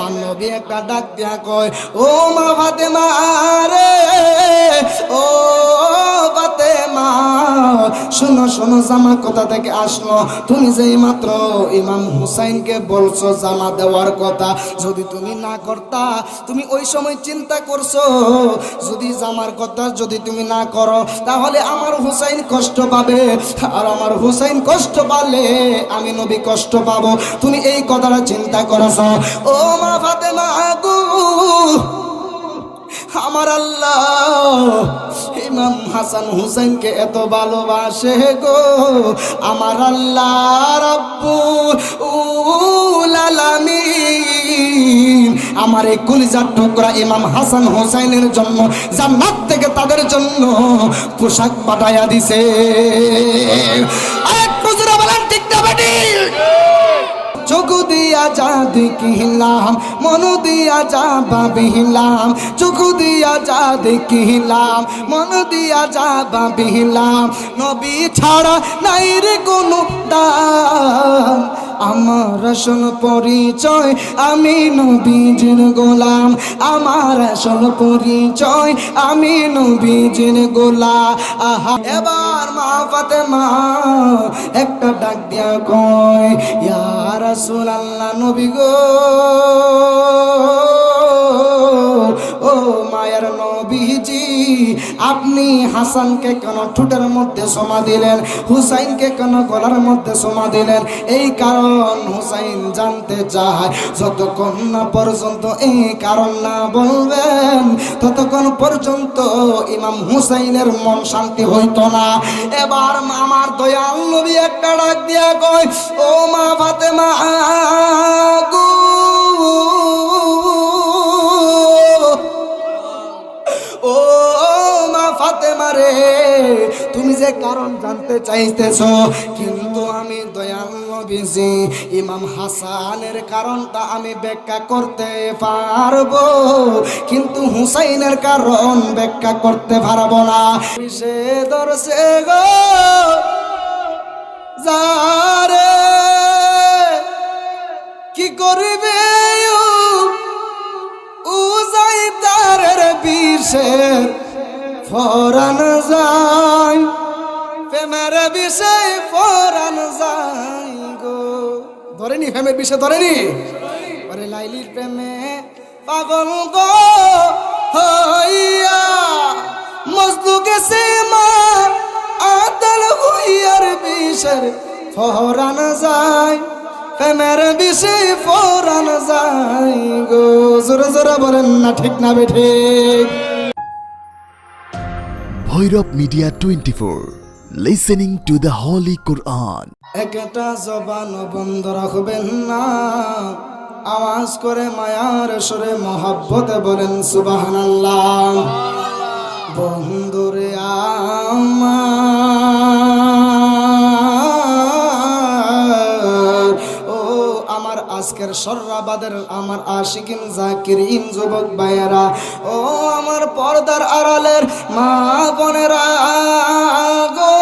আমার নবী একটা ডাক দিয়া কয়, ও মা ফাতেমা রে, ও ফাতেমা শোনো শোনো, জামা কোথা থেকে আসলো? তুমি যেই মাত্র ইমাম হুসাইনকে বলছো জামা দেওয়ার কথা, যদি তুমি না করতা, তুমি ওই সময় চিন্তা করছো যদি জামার কথা যদি তুমি না করো তাহলে আমার হুসাইন কষ্ট পাবে, আর আমার হুসাইন কষ্ট পালে আমি নবী কষ্ট পাবো। তুমি এই কথাটা চিন্তা করেছো? ও মা ফাতেমা গো, আমার আল্লাহ ইমাম হাসান হুসাইনকে এত ভালোবাসে গো, আমার আল্লাহ রাব্বুল আলামিন আমার এই কলিজার টুকরা ইমাম হাসান হুসাইনের জন্য জান্নাত থেকে তাদের জন্য পোশাক পাঠাইয়া দিছে। আরেকটু জোরে বলেন ঠিক না বেঠিক? চোখ দিয়া যা দেখিলাম, মন দিয়া যা ভাবিলাম, চোখ দিয়া যা দেখিলাম, মন দিয়া যা ভাবিলাম, নবী ছাড়া নাই রে কোনো দাম, আমার আসল পরিচয় আমি নবীজির গোলাম, আমার আসল পরিচয় আমি নবীজির গোলাম। আহা, এবার মা ফাতেমা একটা ডাক দিয়া কয়, ইয়া রাসূলুল্লাহ নবী গো, ও মায়ের নবীজি, আপনি হাসানকে কেন ঠোঁটের মধ্যে চুমা দিলেন, হুসাইনকে কেন গলার মধ্যে চুমা দিলেন? এই কারণ হুসাইন জানতে চায়। যতক্ষণ না পর্যন্ত এই কারণ না বলবেন ততক্ষণ পর্যন্ত ইমাম হুসাইনের মন শান্তি হইতো না। এবার আমার দয়াল নবী একটা ডাক দিয়া কয়, ও মা ফাতেমা গো, ও মা ফাতেমা রে, তুমি যে কারণ জানতে চাইতেছো, কিন্তু আমি দয়াল নবীজি ইমাম হাসানের কারণটা আমি ব্যাখ্যা করতে পারবো, কিন্তু হুসাইনের কারণ ব্যাখ্যা করতে পারবো না। সে ধরছে গো যারে, কি করবে উজাইতারের বিষের ফরান যায়, প্রেমের বিষয় ফরান যায় গো। ধরেনি প্রেমের বিষয়, ধরেনি? আরে লাইলির প্রেমে পাগল গো হইয়া মজনু গেছে মা আদল হইয়ার বিষের ফরান যায়, প্রেমের বিষয় ফরান যায় গো। জোরে জোরে বলেন না ঠিক না বেঠিক? Bhairab media 24, listening to the Holy Quran. একটা জবান বন্ধ রাখবেন না, আওয়াজ করে মায়ার সুরে মহব্বতে বলেন সুবহানাল্লাহ। বন্ধুরে আমার, ও আমার আজকের সর্রাবাদের আমার আশিকিন জাকিরিন যুবক ভাইয়েরা, ও আমার পর্দার আড়ালের মা বোনেরা গো,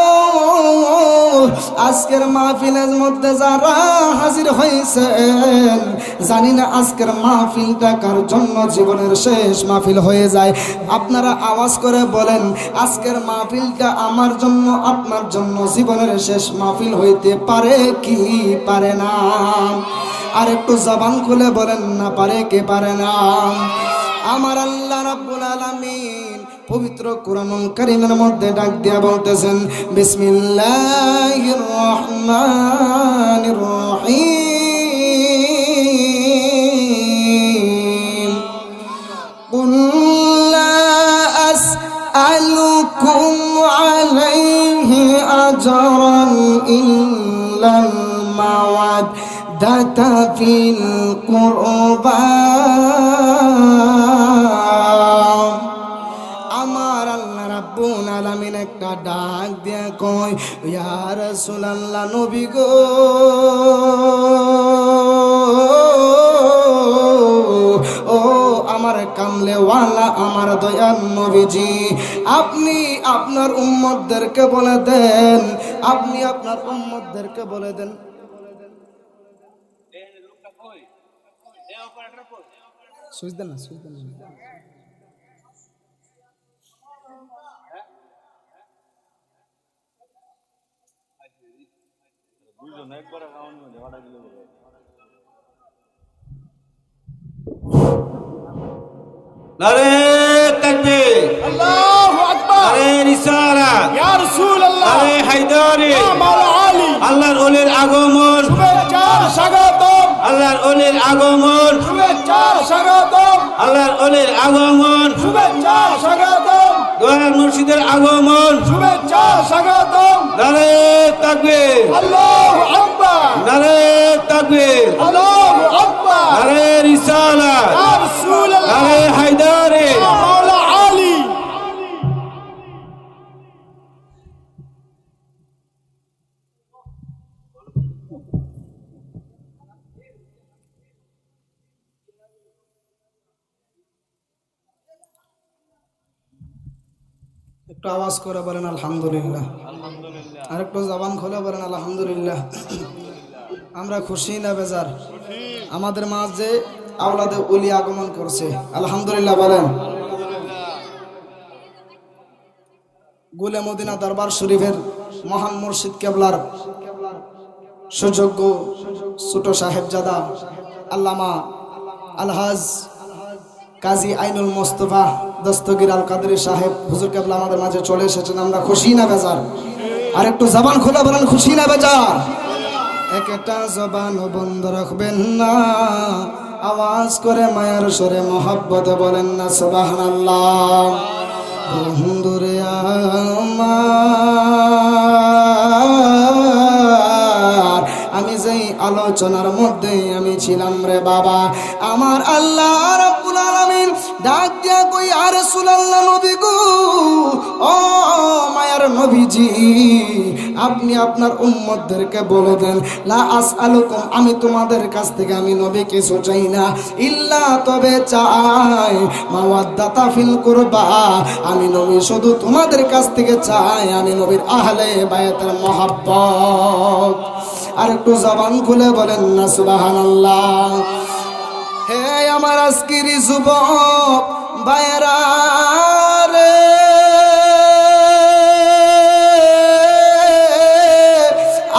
আজকের মাহফিলের মধ্যে যারা হাজির হয়েছেন, জানি না আজকের মাহফিলটা কার জন্য জীবনের শেষ মাহফিল হয়ে যায়। আপনারা আওয়াজ করে বলেন, আজকের মাহফিলটা আমার জন্য আপনার জন্য জীবনের শেষ মাহফিল হইতে পারে কি পারে না? আর একটু জবান খুলে বলেন না, পারে কি পারে না? আমার আল্লাহ রাব্বুল আলামিন পবিত্র কোরআনুল কারীমের মধ্যে ডাক দিয়া বলতেছেন, বিসমিল্লাহির রহমানির রহিম, কুল লা আসআলুকুম আলাইহি আজরান ইল্লাল মাওয়াদ্দাতা ফিল কুরবা। আমার আল্লাহ রাব্বুল আলামিন একটা ডাক দিয়া কয়, ইয়া রাসূলুল্লাহ নবী গো, ও আমার কামলেওয়ালা আমার দয়াল নবীজি, আপনি আপনার উম্মতদেরকে বলে দেন, আপনি আপনার উম্মতদেরকে বলে দেন সুইচ দেন না, সুইচ দেন না। নারে তাকবীর, আল্লাহু আকবার, নারে রিসালাত, ইয়া রাসূলুল্লাহ, নারে হায়দারি, ইয়া মাওলা আলী, আল্লাহর ওলির আগমন, শুভেচ্ছার স্বাগতম, আল্লাহর ওলির আগমন, শুভেচ্ছার স্বাগতম, আল্লাহর ওলির আগমন, শুভেচ্ছার স্বাগতম, দয়াল মুর্শিদের আগমন। শুভেচ্ছার স্বাগতম। নারে তাকবীর, আল্লাহু আকবার, নারে তাকবীর, আল্লাহু আকবার, নারে রিসালাত, ইয়া রাসূলুল্লাহ, নারে হায়দারি। ইয়া মাওলা আলী। একটু আওয়াজ করে বলেন আলহামদুলিল্লাহ। আর একটু জবান খুলে বলেন আলহামদুলিল্লাহ। আমরা খুশি না বেজার? আমাদের মাঝে আওলাদে ওলি আগমন করছে, আলহামদুলিল্লাহ বলেন। গুলে মদিনা দরবার শরীফের মহান মুর্শিদ কেবলার সুযোগ্য ছোট সাহেবজাদা আল্লামা আলহাজ কাজী আইনুল মোস্তফা দস্তগীর আল কাদরি সাহেব হুজুর কেবলা আমাদের মাঝে চলে এসেছেন। আমরা খুশি না বেজার? আর একটু জবান খোলা বলেন খুশি না বেজার? একটা জবান বন্ধ রাখবেন না, আওয়াজ করে মায়ার সরে মহব্বতে বলেন না সুবহানাল্লাহ। বন্ধুরে আমার, আমি যেই আলোচনার মধ্যে আমি ছিলাম রে বাবা, আমার আল্লাহ রাব্বুল আলামিন ডাক দিয়া কই আর রাসূলুল্লাহ নবী গো, ও মায়ার নবীজি, আপনি আপনার উম্মতদেরকে বলে দেন লা আসআলুকুম, আমি তোমাদের কাছ থেকে আমি নবী কিছু চাই না, ইল্লা তবে চাই মাওয়াদ্দাতা ফিল কুরবা, আমি নবী শুধু তোমাদের কাছ থেকে চাই আমি নবীর আহলে বায়াতের মহব্বত। আর একটু জবান খুলে বলেন না সুবহানাল্লাহ। হে আমার আজকের যুবক ভাইরা রে,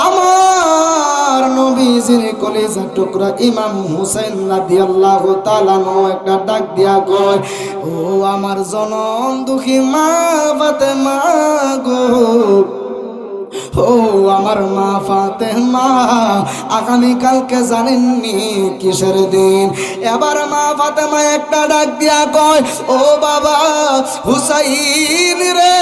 আমার নবীজির কলিজার টুকরা ইমাম হুসাইন রাদিয়াল্লাহু তাআলা একটা ডাক দিয়া কয়, ও আমার জনম দুঃখী মা ফাতেমা গো, ও আমার মা ফাতেমা, আগামীকালকে জানেননি কিসের দিন? এবার মা ফাতেমা একটা ডাক দিয়া কয়, ও বাবা হুসাইন রে,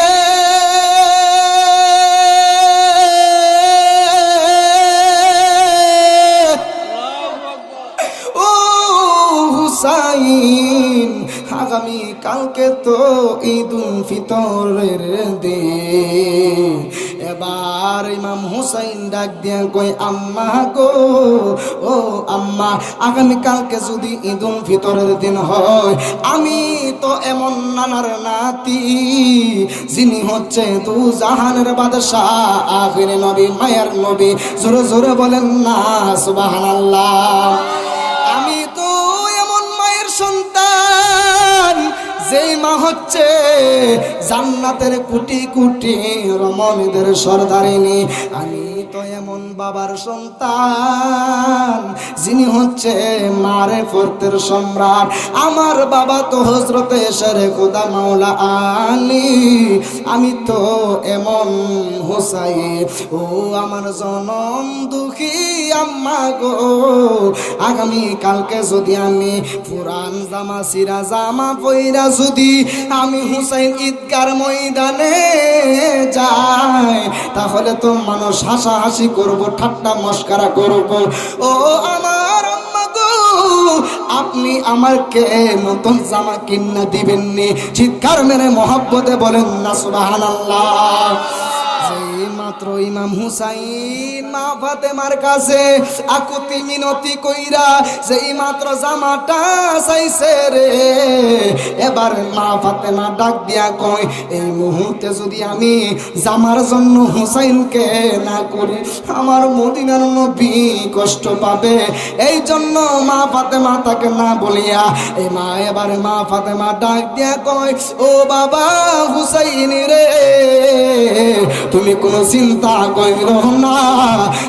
ও হুসাইন, আগামী কালকে তো ঈদুল ফিতরের দিন। এবার ইমাম হুসাইন ডাক দিয়া কই, আম্মা গো, ও আম্মা, আগামী কালকে যদি ঈদুল ফিতরের দিন হয়, আমি তো এমন নানার নাতি যিনি হচ্ছে দু জাহানের বাদশাহ, আখির নবী, মায়ার নবী, জোরে জোরে বলেন না সুবহানাল্লাহ। আমি তো এমন মায়ের সন্তান যেই মা হচ্ছে জান্নাতের কোটি কোটি রমণীদের সরদারিনী। আমি তো এমন বাবার সন্তান যিনি হচ্ছে মারেফতের সম্রাট। আমার বাবা তো হযরতে শেরে খুদা মাওলা আলী, আমি তো এমন হুসাইন। ও আমার জনম দুঃখী আম্মা গো, আগামী কালকে যদি আমি পুরান জামা সিরা জামা পইরা যদি আমি হুসাইন ঈদগার ময়দানে যাই, তাহলে তো মানুষ হাসাহাসি করব, ঠাট্টা মস্করা করব। ও আমার আম্মা গো, আপনি আমাকে নতুন জামা কিনা দিবেননি? চিৎকার মেরে মহব্বতে বলেন না সুবহানাল্লাহ। যেই মা মাত্র ইমাম হুসাইন মা ফাতেমার কাছে আকুতি মিনতি কইরা যেই মাত্র জামাটা চাইছে রে, এবার মা ফাতেমা ডাক দিয়া কয় এই মুহূর্তে যদি আমি জামার জন্য হুসাইনকে না করি আমার মদিনার নবী কষ্ট পাবে। এই জন্য মা ফাতেমা তাকে না বলিয়া এই মা এবার মা ফাতেমা ডাক দিয়া কয় ও বাবা হুসাইন রে, তুমি কোনো চিন্তা কইরো না,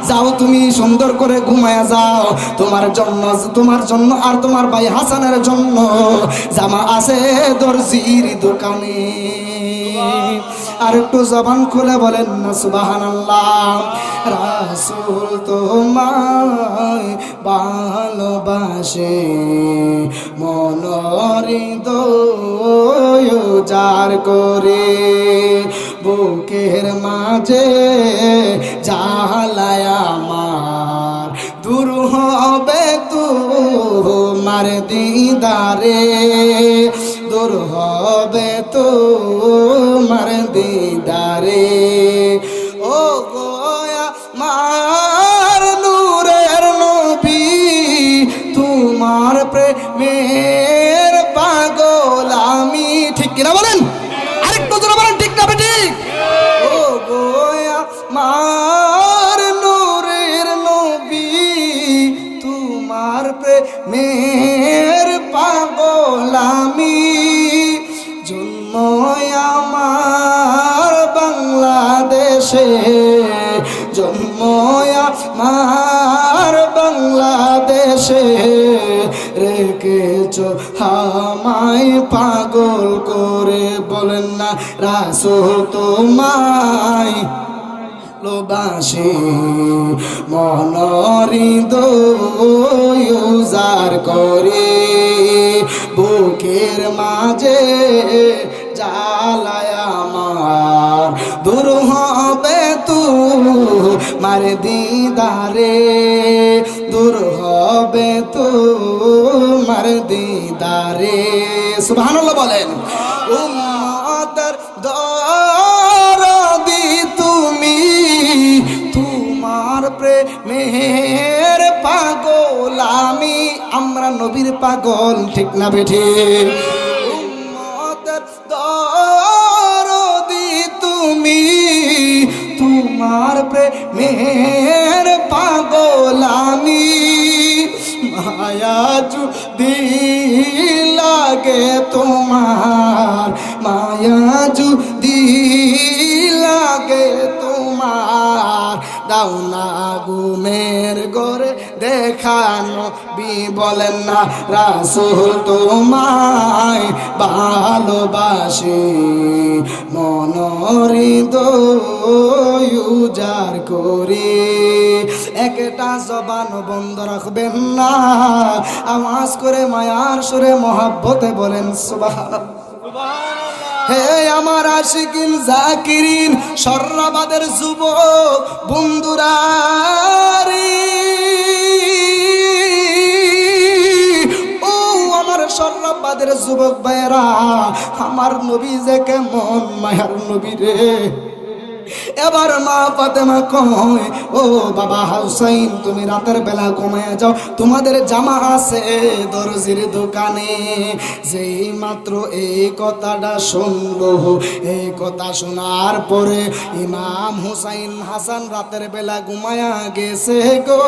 যাও তুমি সুন্দর করে ঘুমায়া যাও, তোমার জন্য আর তোমার ভাই হাসানের জন্য জামা আছে দর্জির দোকানে। আর একটু জবান খুলে বলেন না সুবহানাল্লাহ। রাসূল তোমায় ভালোবাসে মনোহৃদয় উজাড় করে, বুকের মাঝে জ্বালায় আমার দূর হবে তোমার দিদারে, দূর হবে তোমার দিদারে। ও গোয়া মার নূরের নবী তোমার প্রেমের পাগল আমি। ঠিক কিনা বলেন, আরেকটু জোরে বলেন ঠিক না ঠিক? ও গোয়া মার নূরের নবী তোমার প্রেমের পাগল আমি, জন্ম আমার বাংলাদেশে, জন্ম আমার বাংলাদেশে, রেখেছ আমায় পাগল করে। বলেন না রাসূল তোমায় ভালোবাসে মনোহৃদয় উজাড় করে, বুকের মাঝে জ্বালায় আমার দূর হবে তোমার দিদারে, দূর হবে তোমার দিদারে। সুবহানাল্লাহ বলেন। উম্মতের দরদি তুমি, তোমার প্রেমের পাগল আমি, আমরা নবীর পাগল। ঠিক না বেঠে? উম্মতের দরদি তুমি, তোমার প্রেমের পাগল আমি, মায়া যদি লাগে তোমার, মায়া যদি লাগে তোমার, দাও না ঘুমের ঘরে দেখানো বি। বলেন না রাসূল তোমায় ভালোবাসে মনোহৃদয় উজাড় করে। একটা জবান বন্ধ রাখবেন না, আওয়াজ করে মায়ার সুরে মহাব্বতে বলেন সুবহানাল্লাহ। হে আমার আশিকিন জাকিরিন সর্রাবাদের যুবক বন্ধুরা রে, ও আমার সর্রাবাদের যুবক ভাইরা, আমার নবী যে কেমন মায়ার নবী রে। এবার মা ফাতেমা কয় ও বাবা হুসাইন তুমি রাতের বেলা ঘুমায় যাও, তোমাদের জামা আছে দর্জির দোকানে। যেই মাত্র এই কথাটা শুনলো, এই কথা শোনার পরে ইমাম হুসাইন হাসান রাতের বেলা ঘুমায়া গেছে গো।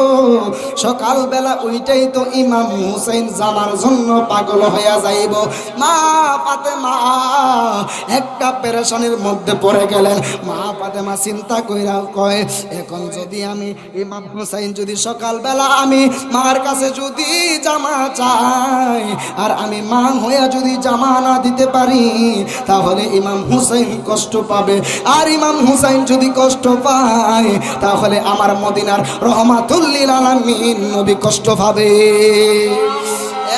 সকাল বেলা ওইটাই তো ইমাম হুসাইন জামার জন্য পাগল হইয়া যাইব। মা ফাতেমা একটা পেরেশানির মধ্যে পড়ে গেলেন। মা ফাতেমা চিন্তা কইরা কয় এখন যদি আমি ইমাম হুসাইন যদি সকালবেলা আমি মার কাছে যদি জামা চাই আর আমি মা হইয়া যদি জামা না দিতে পারি তাহলে ইমাম হুসাইন কষ্ট পাবে, আর ইমাম হুসাইন যদি কষ্ট পায় তাহলে আমার মদিনার রহমাতুল লিল আলামিন নবী কষ্ট পাবে।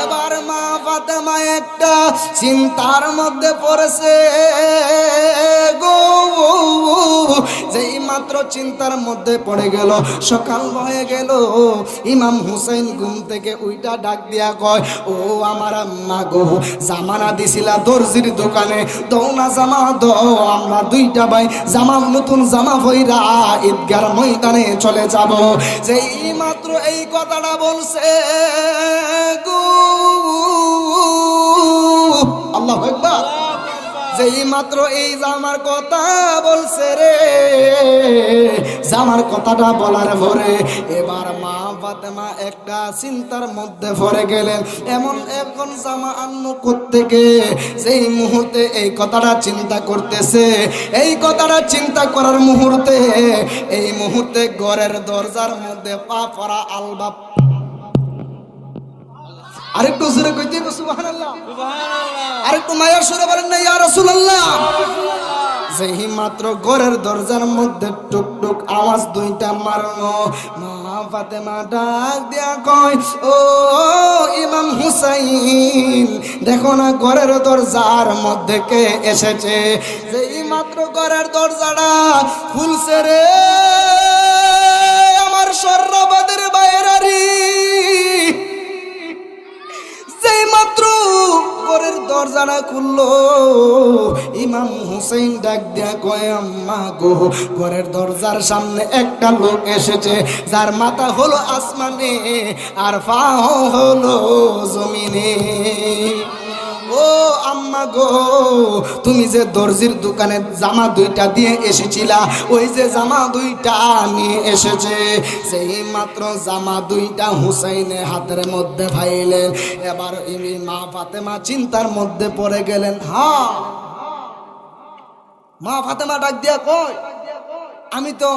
এবার মা ফাতেমা একটা চিন্তার মধ্যে পড়েছে গো, যেই মাত্র চিন্তার মধ্যে পড়ে গেল, সকাল হয়ে গেল। ইমাম হুসাইন ঘুম থেকে উইটা ডাক দিয়া কয়, ও আমার আম্মা গো, জামানা দিছিলা দর্জির দোকানে, দৌ না জামা দাও, আমরা দুইটা ভাই জামা, নতুন জামা পইরা ঈদগার ময়দানে চলে যাব। যেই মাত্র এই কথাটা বলছে গো, আল্লাহু আকবার, যেই মাত্র এই জামার কথা বলছে রে, জামার কথাটা বলার পরে এবার মা ফাতেমা একটা চিন্তার মধ্যে পড়ে গেলেন। এখন জামা আন্ন কোত্থেকে, যেই মুহূর্তে এই কথাটা চিন্তা করতেছে, এই কথাটা চিন্তা করার মুহূর্তে, এই মুহূর্তে ঘরের দরজার মধ্যে পা পড়া আলবাব, আরেকটু জোরে কইতে হবে সুবহানাল্লাহ, আরেকটু মায়ার সুরে বলেন না ইয়া রাসূলুল্লাহ। যেই মাত্র ঘরের দরজার মধ্যে টুকটুক আওয়াজ দুইটা মারলো, মা ফাতেমা ডাক দিয়া কয়, ও ইমাম হুসাইন, দেখো না ঘরের দরজার মধ্যে কে এসেছে। যেই মাত্র ঘরের দরজাটা খুলছে রে, আমার সর্ববাদের বাইরারি, যেই মাত্র ঘরের দরজাটা খুললো, ইমাম হুসাইন ডাক দিয়া কয়, আম্মা গো, ঘরের দরজার সামনে একটা লোক এসেছে, যার মাথা হলো আসমানে আর পা হলো জমিনে। ও আম্মা গো, তুমি যে দর্জির দোকানে জামা দুইটা দিয়ে এসেছিলা, ওই যে জামা দুইটা নিয়ে এসেছে। সেই মাত্র জামা দুইটা হুসাইনের হাতের মধ্যে পাইলেন। এবার মা ফাতেমা চিন্তার মধ্যে পড়ে গেলেন। হ্যাঁ, মা ফাতেমা ডাক দিয়া কয়, আমি তো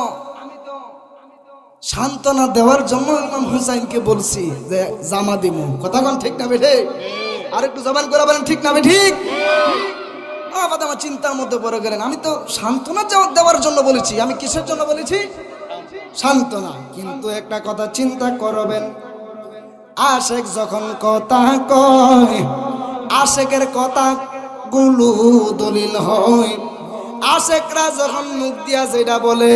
সান্ত্বনা দেওয়ার জন্য ইমাম হুসাইনকে বলছি যে জামা দিব। কথা কোন ঠিক না বেঠে? আরেকটু জবান করে বলেন ঠিক না ঠিক? মা ফাতেমা চিন্তার মধ্যে পড়ে গেলেন, আমি তো সান্ত্বনা দেওয়ার জন্য বলেছি, আমি কিসের জন্য বলেছি? সান্ত্বনা। কিন্তু একটা কথা চিন্তা করবেন, আশেক যখন কথা কয়, আশেকের কথা গুলো দলিল হয়। আশেকরা যখন মুখ দিয়া যেটা বলে,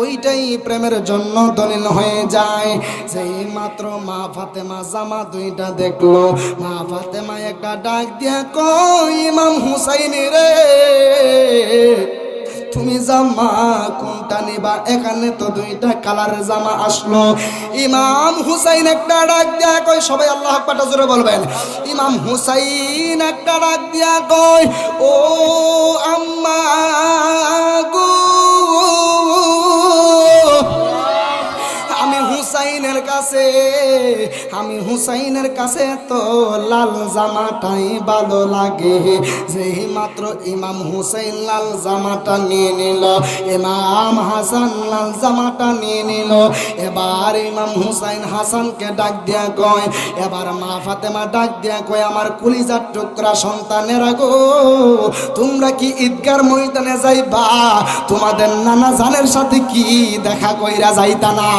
ওইটাই প্রেমের জন্য দলিল হয়ে যায়। সেই মাত্র মা ফাতেমা জামা দুইটা দেখলো, মা ফাতেমা একটা ডাক দিয়া কই, ইমাম হুসাইন রে, তুমি জামা কোনটা নিবা? এখানে তো দুইটা কালারের জামা আসলো। ইমাম হুসাইন একটা ডাক দিয়া কই, সবাই আল্লাহু আকবার জোরে বলবেন। ইমাম হুসাইন একটা ডাক দিয়া কই, ও আম্মা গো, আমি হুসাইনের কাছে তো লাল জামাটাই ভালো লাগে। যেই মাত্র ইমাম হুসাইন লাল জামাটা নিয়ে নিল, ইমাম হাসান লাল জামাটা নিয়ে নিল। এবার ইমাম হুসাইন হাসানকে ডাক দিয়া কয়, এবার মা ফাতেমা ডাক দিয়া কয়, আমার কলিজার টুকরা সন্তানেরা গো, তোমরা কি ঈদগার ময়দানে যাইবা? তোমাদের নানা জানের সাথে কি দেখা কইরা যাইতা না?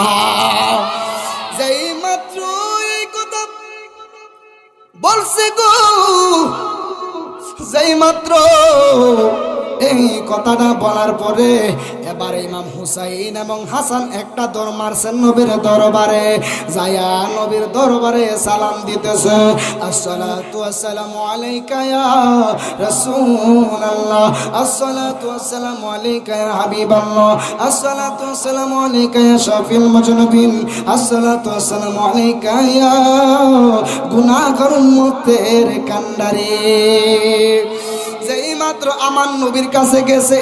যেই মাত্র এই কথা বলছে গো, যেই মাত্র এই কথাটা বলার পরে এবার ইমাম হুসাইন এবং হাসান একটা দৌড় মারছেন নবীর দরবারে। যায়া নবীর দরবারে সালাম দিতেছে, আসসালাতু ওয়াসসালামু আলাইকা ইয়া রাসূলুল্লাহ, আসসালাতু ওয়াসসালামু আলাইকা ইয়া হাবিবাল্লাহ, আসসালাতু ওয়াসসালামু আলাইকা ইয়া শাফিউল মুজনিবিন, আসসালাতু ওয়াসসালামু আলাইকা ইয়া গুনাহগার উম্মতের কান্ডারি। যেই মাত্র আমার নবীর কাছে গেছে,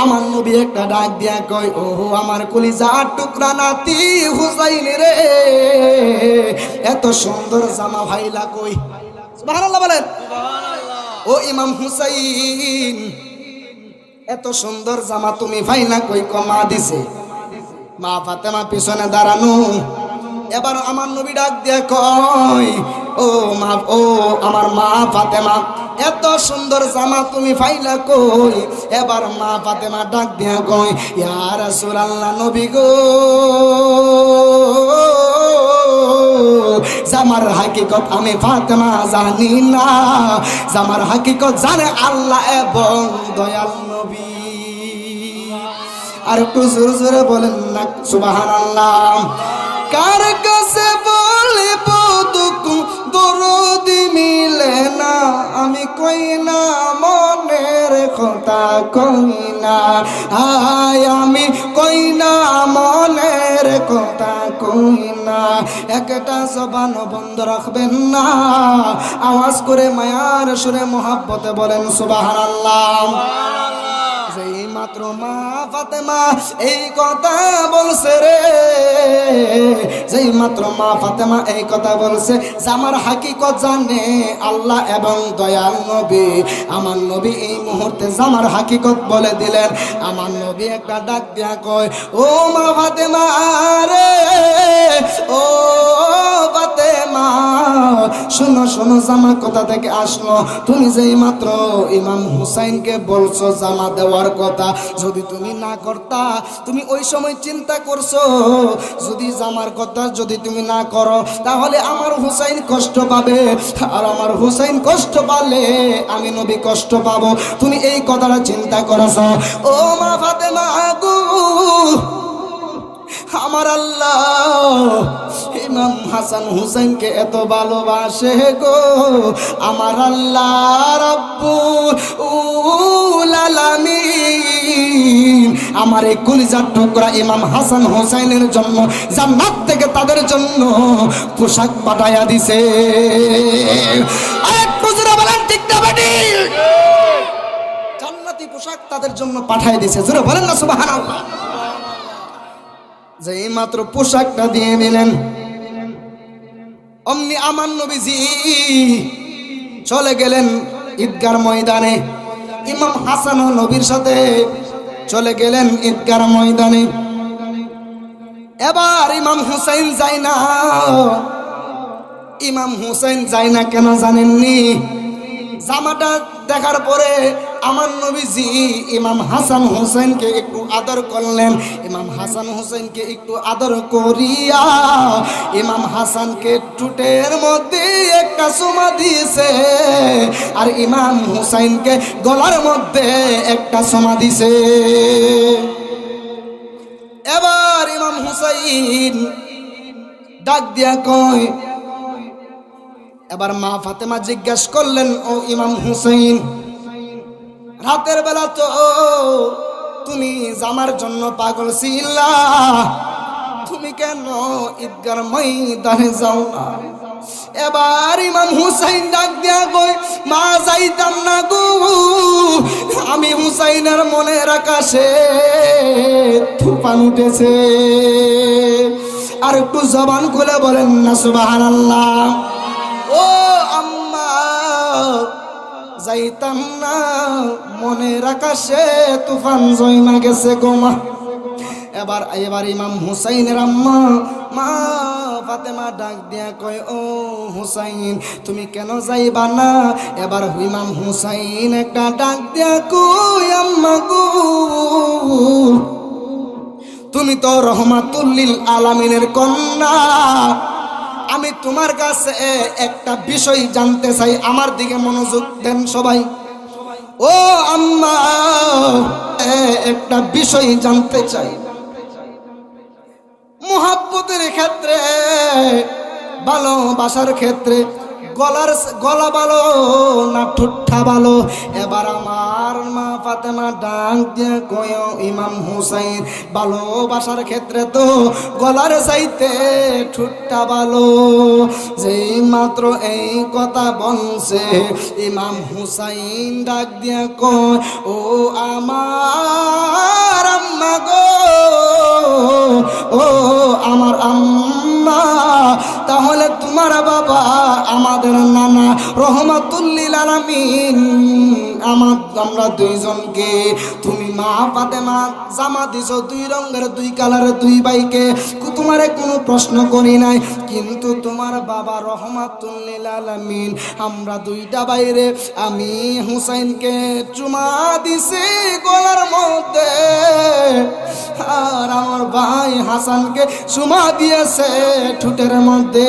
আমার নবী একটা ডাক দিয়া কয়, ও আমার কলিজার টুকরা নাতি হুসাইন রে, এত সুন্দর জামা ভাইলা কই? সুবহানাল্লাহ বলেন। ও ইমাম হুসাইন, এত সুন্দর জামা তুমি ভাইলা কই? মা দিছে। মা ফাতেমা পিছনে দাঁড়ানো। এবার আমার নবী ডাক দিয়া কয়, ও মা, ও আমার মা ফাতেমা, এত সুন্দর জামা তুমি পাইলা কই? এবার মা ফাতেমা ডাক দিয়া কয়, ইয়া রাসূলুল্লাহ, নবী গো, জামার হাকিকত আমি ফাতেমা জানি না, জামার হাকিকত জানে আল্লাহ এবং দয়াল নবী। আর একটু জোরে জোরে বলেন না সুবহানাল্লাহ। কার কাছে বলিব দুঃখ দরদি মিলে না, আমি কই না মনের কথা কই না, আয় আমি কই না মনের কথা কই না। একটা জবান বন্ধ রাখবেন না, আওয়াজ করে মায়ার সুরে মোহাব্বতে বলেন সুবহানাল্লাহ। যেই মাত্র মা ফাতেমা এই কথা বলছে রে, যেই মাত্র মা ফাতেমা এই কথা বলছে, জামার হাকিকত জানে আল্লাহ এবং দয়াল নবী। আমার নবী এই মুহূর্তে জামার হাকিকত বলে দিলেন। আমার নবী একটা ডাক দিয়া কয়, ও মা ফাতেমা রে, ও ফাতেমা শোনো শোনো, জামা কোথা থেকে আসলো? তুমি যেই মাত্র ইমাম হুসাইনকে বলছো জামা দেওয়ার কথা, যদি তুমি না করতা, তুমি ওই সময় চিন্তা করছো যদি জামার কথা যদি তুমি না করো তাহলে আমার হুসাইন কষ্ট পাবে, আর আমার হুসাইন কষ্ট পালে আমি নবী কষ্ট পাবো। তুমি এই কথাটা চিন্তা করেছো। ও মা ফাতেমা গো, আমার আল্লাহ ইমাম হাসান হুসাইনকে এত ভালোবাসে গো, আমার আল্লাহ রাব্বুল আলামিন আমার এই কলিজার টুকরা ইমাম হাসান হুসাইনের জন্য জান্নাত থেকে তাদের জন্য পোশাক পাঠাইয়া দিছে। আরেকটু জোরে বলেন ঠিক না বেঠিক? জান্নাতি পোশাক তাদের জন্য পাঠাই দিছে, জোরে বলেন না সুবহানাল্লাহ। যে মাত্র পোশাকটা দিয়ে দিলেন, অমনি আমার নবীজি চলে গেলেন ঈদগার ময়দানে। ইমাম হাসান ও নবীর সাথে চলে গেলেন ঈদগার ময়দানে। এবার ইমাম হুসাইন যায় না। ইমাম হুসাইন যায় না কেন জানেননি? জামাটা দেখার পরে আমার নবীজি ইমাম হাসান হুসাইনকে একটু আদর করলেন। ইমাম হাসান হুসাইনকে একটু আদর করিয়া ইমাম হাসানকে টুটের মধ্যে একটা চুমা দিয়েছে, আর ইমাম হুসাইনকে গলার মধ্যে একটা চুমা দিছে। এবার ইমাম হুসাইন ডাক দিয়া কয়, এবার মা ফাতেমা জিজ্ঞাসা করলেন, ও ইমাম হুসাইন, রাতের বেলা তো তুমি জামার জন্য পাগল ছিলা, তুমি কেন ঈদগার ময়দানে যাও না? এবার ইমাম হুসাইন ডাক দিয়া কই, মা যাইতাম না গো, আমি হুসাইনের মনের আকাশে তুফান উঠেছে। আর একটু জবান খুলে বলেন না সুবহানাল্লাহ। ও আম্মা যাইতাম না, মনের আকাশে তুফান জয়মা গেছে গোমা। এবার ইমাম হুসাইনের আম্মা মা ফাতেমা ডাক দিয়া কয়, ও হুসাইন তুমি কেন যাইবা না? এবার ইমাম হুসাইন একটা ডাক দিয়া কই, আম্মা গো, তুমি তো রহমাতুল লিল আলামিনের কন্যা, আমি তোমার কাছে একটা বিষয় জানতে চাই, আমার দিকে মনোযোগ দেন সবাই। ও আম্মা, একটা বিষয় জানতে চাই। মুহাব্বতের ক্ষেত্রে, ভালোবাসার ক্ষেত্রে গলা ভালো না ঠোঁটটা ভালো? এবার আমার মা ফাতেমা ডাক দিয়ে কয়, ইমাম হুসাইন ভালোবাসার ক্ষেত্রে তো গলার চাইতে ঠোঁটটা ভালো। যেই মাত্র এই কথা বলছে ইমাম হুসাইন ডাক দিয়ে কয়, ও আমার আম্মা গো, ও আমার আম্মা, তাহলে তোমার বাবা আমাদের নানা রহমাতুল লিল আলামিন আমরা দুইজনকে তুমি মা ফাতেমা জামা দিছো দুই রঙের দুই কালারের দুই ভাইকে, তোমারে কোনো প্রশ্ন করি নাই, কিন্তু তোমার বাবা রহমাতুল লিল আলামিন আমরা দুইটা বাইরে আমি হুসাইনকে চুমা দিছি গলার মধ্যে, আর আমার ভাই হাসানকে চুমা দিয়েছে ঠোঁটের মধ্যে।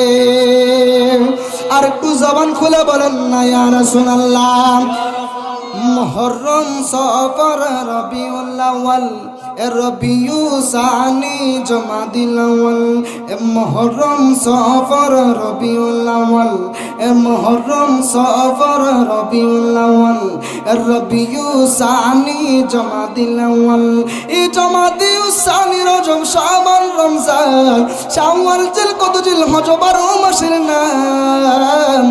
আর একটু জবান খুলে বলেন না ইয়া রাসূলুল্লাহ। মুহররম সফর রবিউল আউয়াল রবিউ সানি জমাদিল আউয়াল মুহররম সফর রবিউল আউয়াল মুহররম সফর রবিউল আউয়াল রবিউ সানি জমাদিল আউয়াল এই জমাদিউ সানি রজব শাবান রমজান শাওয়াল জিলকদ জিলহজ 12 মাসের নাম।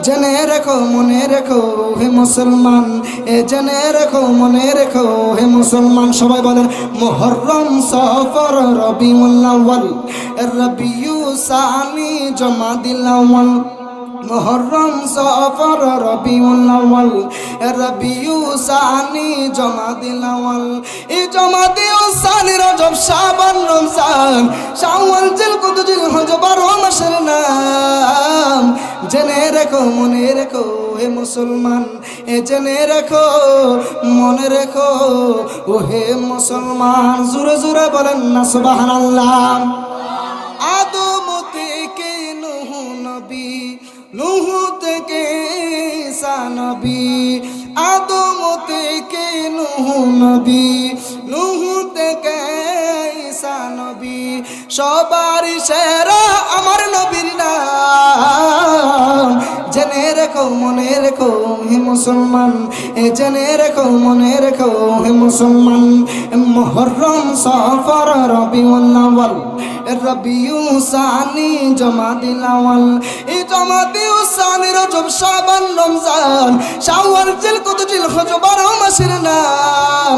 জেনে রেখো মনে রেখো হে মুসলমান, এ জেনে রেখো মনে রেখো হে মুসলমান। সবাই বলেন মুহররম সফর রবিউল আউয়াল রবিউ সানি জমাদিল আউয়াল মুহররম সফর রবিউল আউয়াল রবিউ সানি জমাদিল আউয়াল এই জমাদিউ সানি রজব শাবান রমজান শাওয়াল জিলকদ জিলহজ 12 মাসের নাম। জেনে রেখো মনে রেখো হে মুসলমান, এ জেনে রেখো মনে রেখো ও হে মুসলমান। জোরে জোরে বলেন না সুবহানাল্লাহ। আদম থেকে নূহ নবী, নূহ থেকে ঈসা নবী, আদম থেকে নূহ নবী, নূহ থেকে ঈসা নবী, সবার সেরা আমার নবীর নাম। জেনে রেখো মনে রেখো হে মুসলমান, এ জেনে রেখো মনে রেখো হে মুসলমান। মুহররম সফর রবিউল আউয়াল রবিউ সানি জমাদিল আউয়াল এই জমাদিউ সানি রজব শাবান রমজান শাওয়াল জিলকদ জিলহজ 12 মাসের নাম।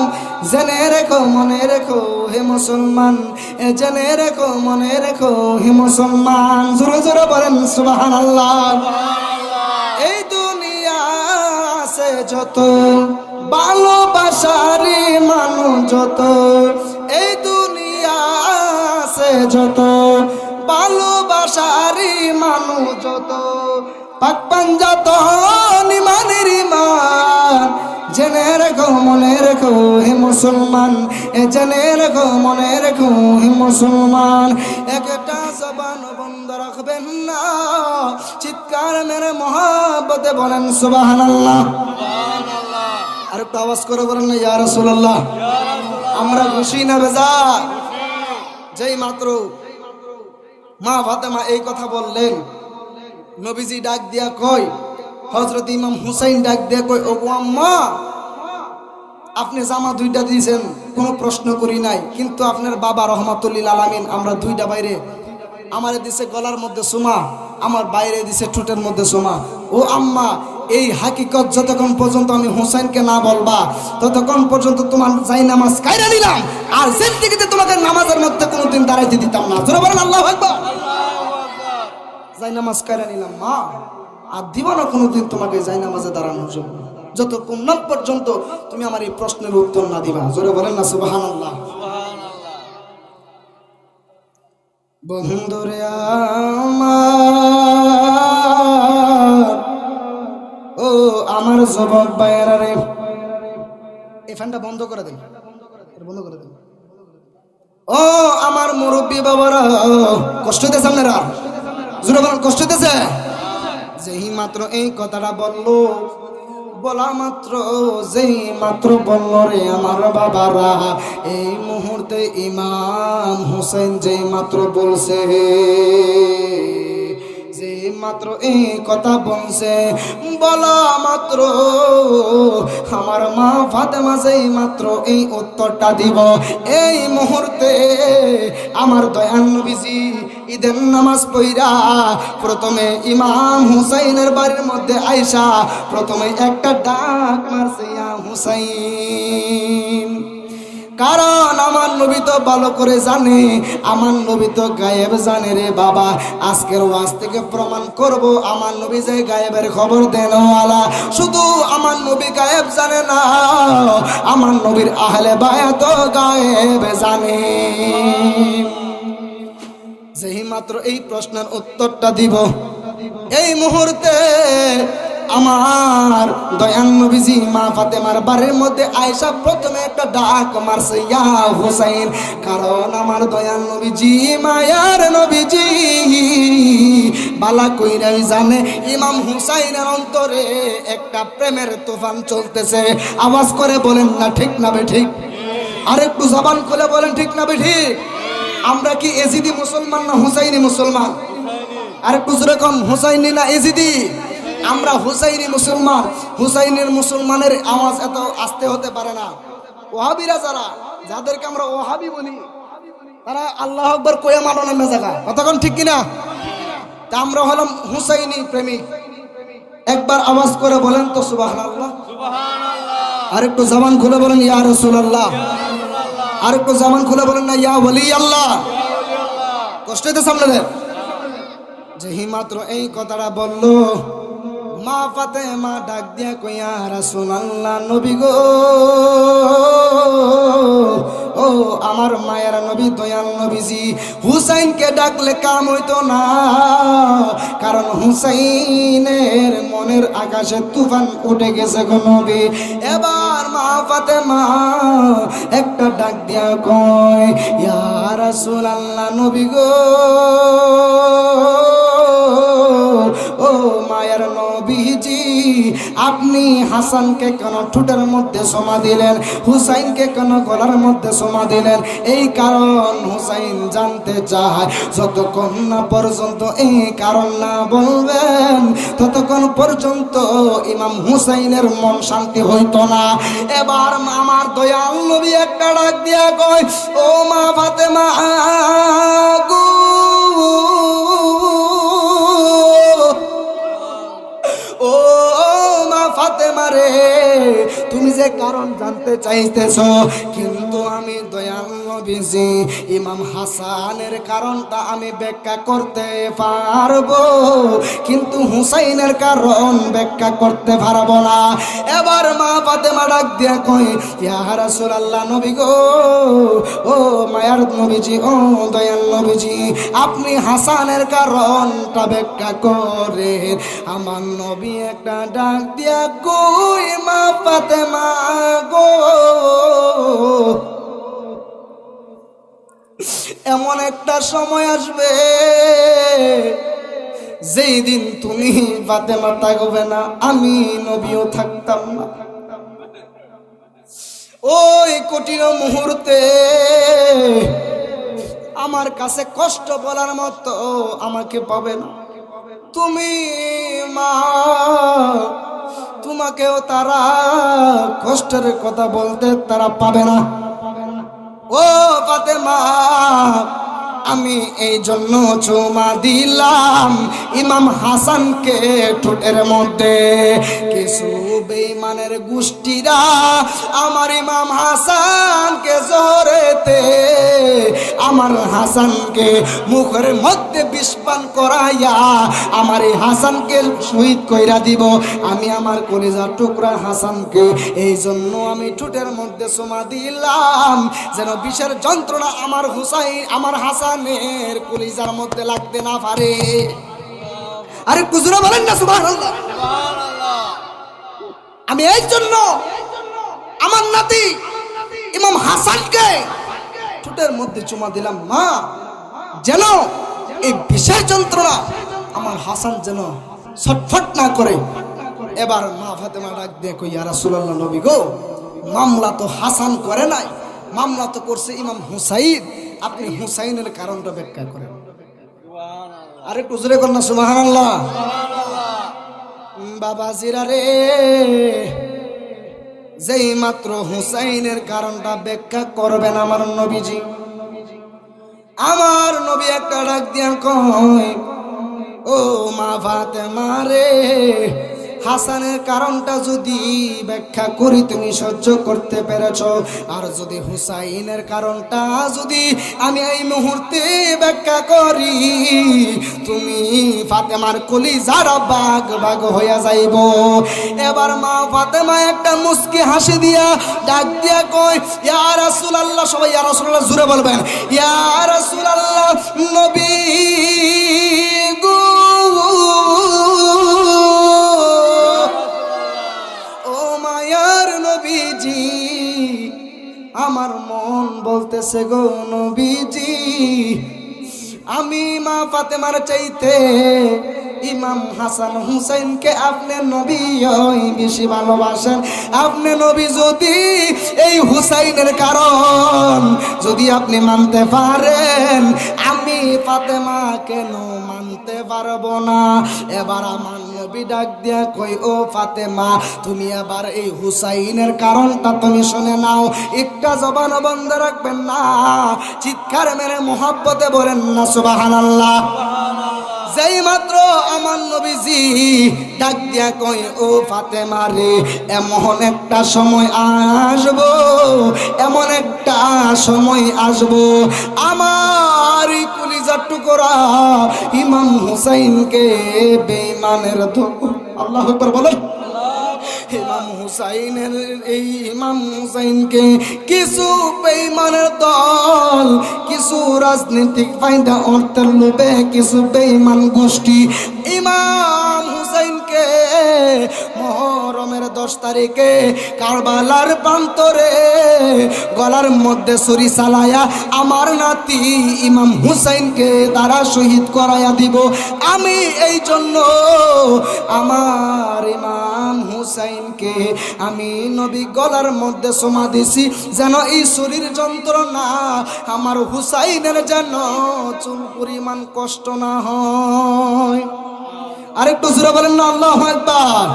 জেনে রেখো মনে রেখো হে মুসলমান, এ জেনে রেখো মনে রেখো হে মুসলমান। জোরে জোরে বলেন সুবহানাল্লাহ। এই দুনিয়া আছে যত ভালোবাসারি মানুষ যত, এই দুনিয়া আছে যত ভালোবাসারি মানুষ যত, পাক পাঞ্জাত নিমানের ইমান। জেনে রেখো মনে রেখো হে মুসলমান, এ জেনে রেখো মনে রেখো হে মুসলমান। একটা জবান বন্ধ রাখবেন না, চিৎকার মেরে মহব্বতে বলেন সুবহানাল্লাহ। আর একটু আওয়াজ করে বলেন না ইয়া রাসূলুল্লাহ। আমরা খুশি না বেজার? যেই মাত্র মা ফাতেমা এই কথা বললেন, নবীজি ডাক দিয়া কয়, হযরত ইমাম হুসাইন ডাক দিয়া কয়, ওগো আম্মা আপনি জামা দুইটা দিয়েছেন কোনো প্রশ্ন করি নাই, কিন্তু আপনার বাবা রহমাতুল্লিল আলামিন আমরা দুইটা বাইরে, আমারে দিছে গলার মধ্যে সুমা, আমার বাইরে দিছে ঠোঁটের মধ্যে সুমা। ও আম্মা এই হাকিকত যতক্ষণ পর্যন্ত আমি হুসাইনকে না বলবা ততক্ষণ পর্যন্ত তোমার যাই নামাজ কায়রা নিলাম, আর জিন্দেগিতে তোমাকে নামাজের মধ্যে কোনোদিন দাঁড়াইতে দিতাম না। জোরে বলেন আল্লাহু আকবার। যাই নামাজ কায়রা নিলাম মা, আর দিব না কোনোদিন তোমাকে যাই নামাজে দাঁড়ানোর জন্য যতক্ষণ না পর্যন্ত তুমি আমার এই প্রশ্নের উত্তর না দিবা। জোরে বলেন না সুবহানাল্লাহ। বন্ধুরে আমার, ও আমার যুবক ভাইয়েরা রে, এই ফ্যানটা বন্ধ করে দেন, বন্ধ করে দেন। ও আমার মুরব্বী বাবারা, কষ্ট হইতেছে আপনারা? জোরে বলেন কষ্ট হইতেছে? যেই মাত্র এই কথাটা বললো, বলা মাত্র যেই মাত্র বলল রে আমার বাবারা, এই মুহূর্তে ইমাম হুসাইন যেই মাত্র বলছে, যেই মাত্র এই কথা বলছে, বলা মাত্র আমার মা ফাতেমা যেই মাত্র এই উত্তরটা দিব, এই মুহূর্তে আমার দয়াল নবীজি ঈদের নামাজ পড়া প্রথমে ইমাম হুসাইনের বাড়ির মধ্যে আইসা প্রথমে একটা ডাক মারছে, ইয়া হুসাইন। কারণ আমার নবী তো ভালো করে জানে, আমার নবী তো গায়েব জানে রে বাবা। আজকের ওয়াজ থেকে প্রমাণ করব আমার নবী যে গায়েবের খবর দেনওয়ালা। শুধু আমার নবী গায়েব জানে না, আমার নবীর আহলে বায়াত গায়েব জানে। যেই মাত্র এই প্রশ্নের উত্তরটা দিব, এই মুহূর্তে আমার দয়াল নবীজি মা ফাতেমার বাড়ির মধ্যে আয়েশা প্রথমে একটা ডাক মারছে, ইয়া হুসাইন। কারণ আমার দয়াল নবীজি মায়ার নবীজি বালা কইরাই জানে ইমাম হুসাইনের অন্তরে একটা প্রেমের তুফান চলতেছে। আওয়াজ করে বলেন না ঠিক না বেঠিক? আর একটু জবান খুলে বলেন ঠিক না বেঠিক? আমরা কি এজিদি মুসলমান না হুসাইনি মুসলমান? আর একটু জোরে কম, হুসাইনি না এজিদি? আমরা হুসাইনি মুসলমান। হুসাইনের মুসলমানের আওয়াজ এত আস্তে হতে পারে না। ওহাবিরা যারা, যাদেরকে আমরা ওহাবি বলি, তারা আল্লাহ আকবার কয়ে মানো না জায়গা, কতক্ষণ ঠিক কিনা? তা আমরা হলাম হুসাইনি প্রেমিক। একবার আওয়াজ করে বলেন তো সুবহানাল্লাহ। আর একটু জবান খুলে বলেন ইয়া রাসূলুল্লাহ। আর একটু জবান খুলে বলেন না ইয়া ওলি আল্লাহ। কষ্ট হইতেছে আপনাদের? যেই মাত্র এই কথাটা বললো, মা ফাতেমা ডাক দিয়া কই ইয়া রাসূলুল্লাহ, নবী গো, ও আমার মায়ের নবী দয়াল নবীজি, হুসাইনকে ডাকলে কাম হইতো না, কারণ হুসাইনের মনের আকাশে তুফান উঠে গেছে গো নবী। এবার মা ফাতেমা একটা ডাক দিয়া কয়, ইয়া রাসূলুল্লাহ, নবী গো, ও মায়ের নবীজি, আপনি হাসানকে কেন ঠোঁটের মধ্যে সমা দিলেন, হুসাইনকে কেন গলার মধ্যে সমা দিলেন? এই কারণ হুসাইন জানতে চায়। যতক্ষণ না পর্যন্ত এই কারণ না বলবেন, ততক্ষণ পর্যন্ত ইমাম হুসাইনের মন শান্তি হইতো না। এবার আমার দয়াল নবী একটা ডাক দিয়া কয়, ও মা ফাতেমা গো, ও মা ফাতেমা রে, তুমি যে কারণ জানতে চাইতেছ, কিন্তু আমি দয়াল নবীজি ইমাম হাসানের কারণটা আমি ব্যাখ্যা করতে পারবো, কিন্তু হুসাইনের কারণ ব্যাখ্যা করতে পারবো না। এবার মা ফাতেমা ডাক দিয়া কই, ইয়া রাসূলুল্লাহ, নবী গো, ও মায়ার নবীজি, ও দয়াল নবীজি, আপনি হাসানের কারণটা ব্যাখ্যা করে। আমার নবী একটা ডাক দিয়া কই, মা ফাতেমা গো, এমন একটা সময় আসবে যেই দিন তুমি ফাতেমা থাকবে না, আমি নবীও থাকতাম না। ওই কঠিন মুহূর্তে আমার কাছে কষ্ট বলার মতো আমাকে পাবে না। তুমি মা, তোমাকেও তারা কষ্টের কথা বলতে তারা পাবে না। ও ফাতেমা, আমি এই জন্য চুমা দিলাম ইমাম হাসানকে ঠোঁটের মধ্যে। কিছু বেঈমানের গোষ্ঠীরা আমার ইমাম হাসানকে জোরেতে, আমার হাসানকে মুখের মধ্যে বিষপান করাইয়া আমার এই হাসানকে শহীদ কইরা দিব। আমি আমার কলিজার টুকরা হাসানকে এই জন্য আমি ঠোঁটের মধ্যে চুমা দিলাম, যেন বিষের যন্ত্রণা আমার হুসাইন, আমার হাসানের কলিজার মধ্যে লাগতে না পারে। আরে কুজুরা বলেন না সুবহানাল্লাহ। আমি এই জন্য আমার নাতি ইমাম হাসানকে ঠোঁটের মধ্যে চুমা দিলাম, মা, যেন এই বিষের যন্ত্রণা আমার হাসান যেন ছটফট না করে। এবার মা ফাতেমা ডাক দিয়ে কই, ইয়া রাসূলুল্লাহ, নবী গো, মামলা তো হাসান করে নাই, মামলা তো করছে ইমাম হুসাইন, আপনি হুসাইনের কারণটা ব্যাখ্যা করেন। আরে একটু জোরে কর না সুবহানাল্লাহ। বাবা জিরা রে, যেই মাত্র হুসাইনের কারণটা ব্যাখ্যা করবেন আমার নবীজি, আমার নবী একটা ডাক দিয়া কয়, ও মা ফাতেমা রে, হাসানের কারণটা যদি ব্যাখ্যা করি তুমি সহ্য করতে পেরেছ, আর যদি হুসাইনের কারণটা যদি আমি এই মুহূর্তে ব্যাখ্যা করি, তুমি ফাতেমার কলিজার বাগ বাগ হইয়া যাইব। এবার মা ফাতেমা একটা মুস্কি হাসি দিয়া ডাক দিয়া কয়, ইয়া রাসূলুল্লাহ, সবাই ইয়া রাসূলুল্লাহ জোরে বলবেন, ইয়া রাসূলুল্লাহ, নবী গো, আমার মন বলতেছে গো নবীজি, আমি মা ফাতেমার চাইতে ইমাম হাসান হুসাইনকে আপনি নবী বেশি ভালোবাসেন। আপনি নবী যদি এই হুসাইনের কারণ যদি আপনি মানতে পারেন, আমি ফাতেমা কেন মানতে পারবো না? এবার আমার নবী ডাক দিয়া কই, ও ফাতেমা, তুমি এবার এই হুসাইনের কারণটা তুমি শুনে নাও। একটা জবান বন্ধ রাখবেন না, চিৎকার মেরে মোহাব্বতে বলেন না সুবহানাল্লাহ। যেই মাত্র আমার নবীজি ডাক দিয়া কই, ও ফাতেমা রে, এমন একটা সময় আসবো, এমন একটা সময় আসবো, আমার কলিজার টুকরা ইমাম হুসাইনকে বেঈমানের আল্লাহু আকবার বলেন। ইমাম হুসাইনের এই ইমাম হুসাইনকে কিছু বেঈমানের দল, কিছু রাজনৈতিক ফায়দা অর্থের লোভে কিছু বেঈমান গোষ্ঠী ইমাম হুসাইনকে মুহররমের 10 তারিখে কারবালার প্রান্তরে গলার মধ্যে ছুরি চালায়া আমার নাতি ইমাম হুসাইনকে তারা শহীদ করায়া দিব। আমি এই জন্য আমার ইমাম হুসাইনকে আমি নবী গলার মধ্যে সোমা দিছি, যেন এই শরীর যন্ত্রণা আমার হুসাইনের যেন চুল পরিমাণ কষ্ট না হয়। আরেকটু জোরে বলেন না আল্লাহু আকবার।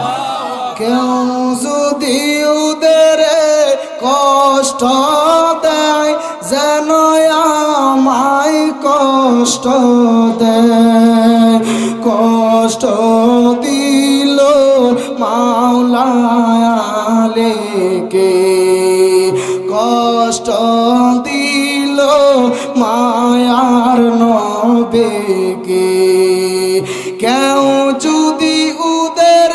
কেউ যদি ওদের কষ্ট দেয়, যেন আমায় কষ্ট দেয়, কষ্ট দিল মাওলা আলীকে, কষ্ট দিল মায়ার নবীকে। কেউ যদি উদের,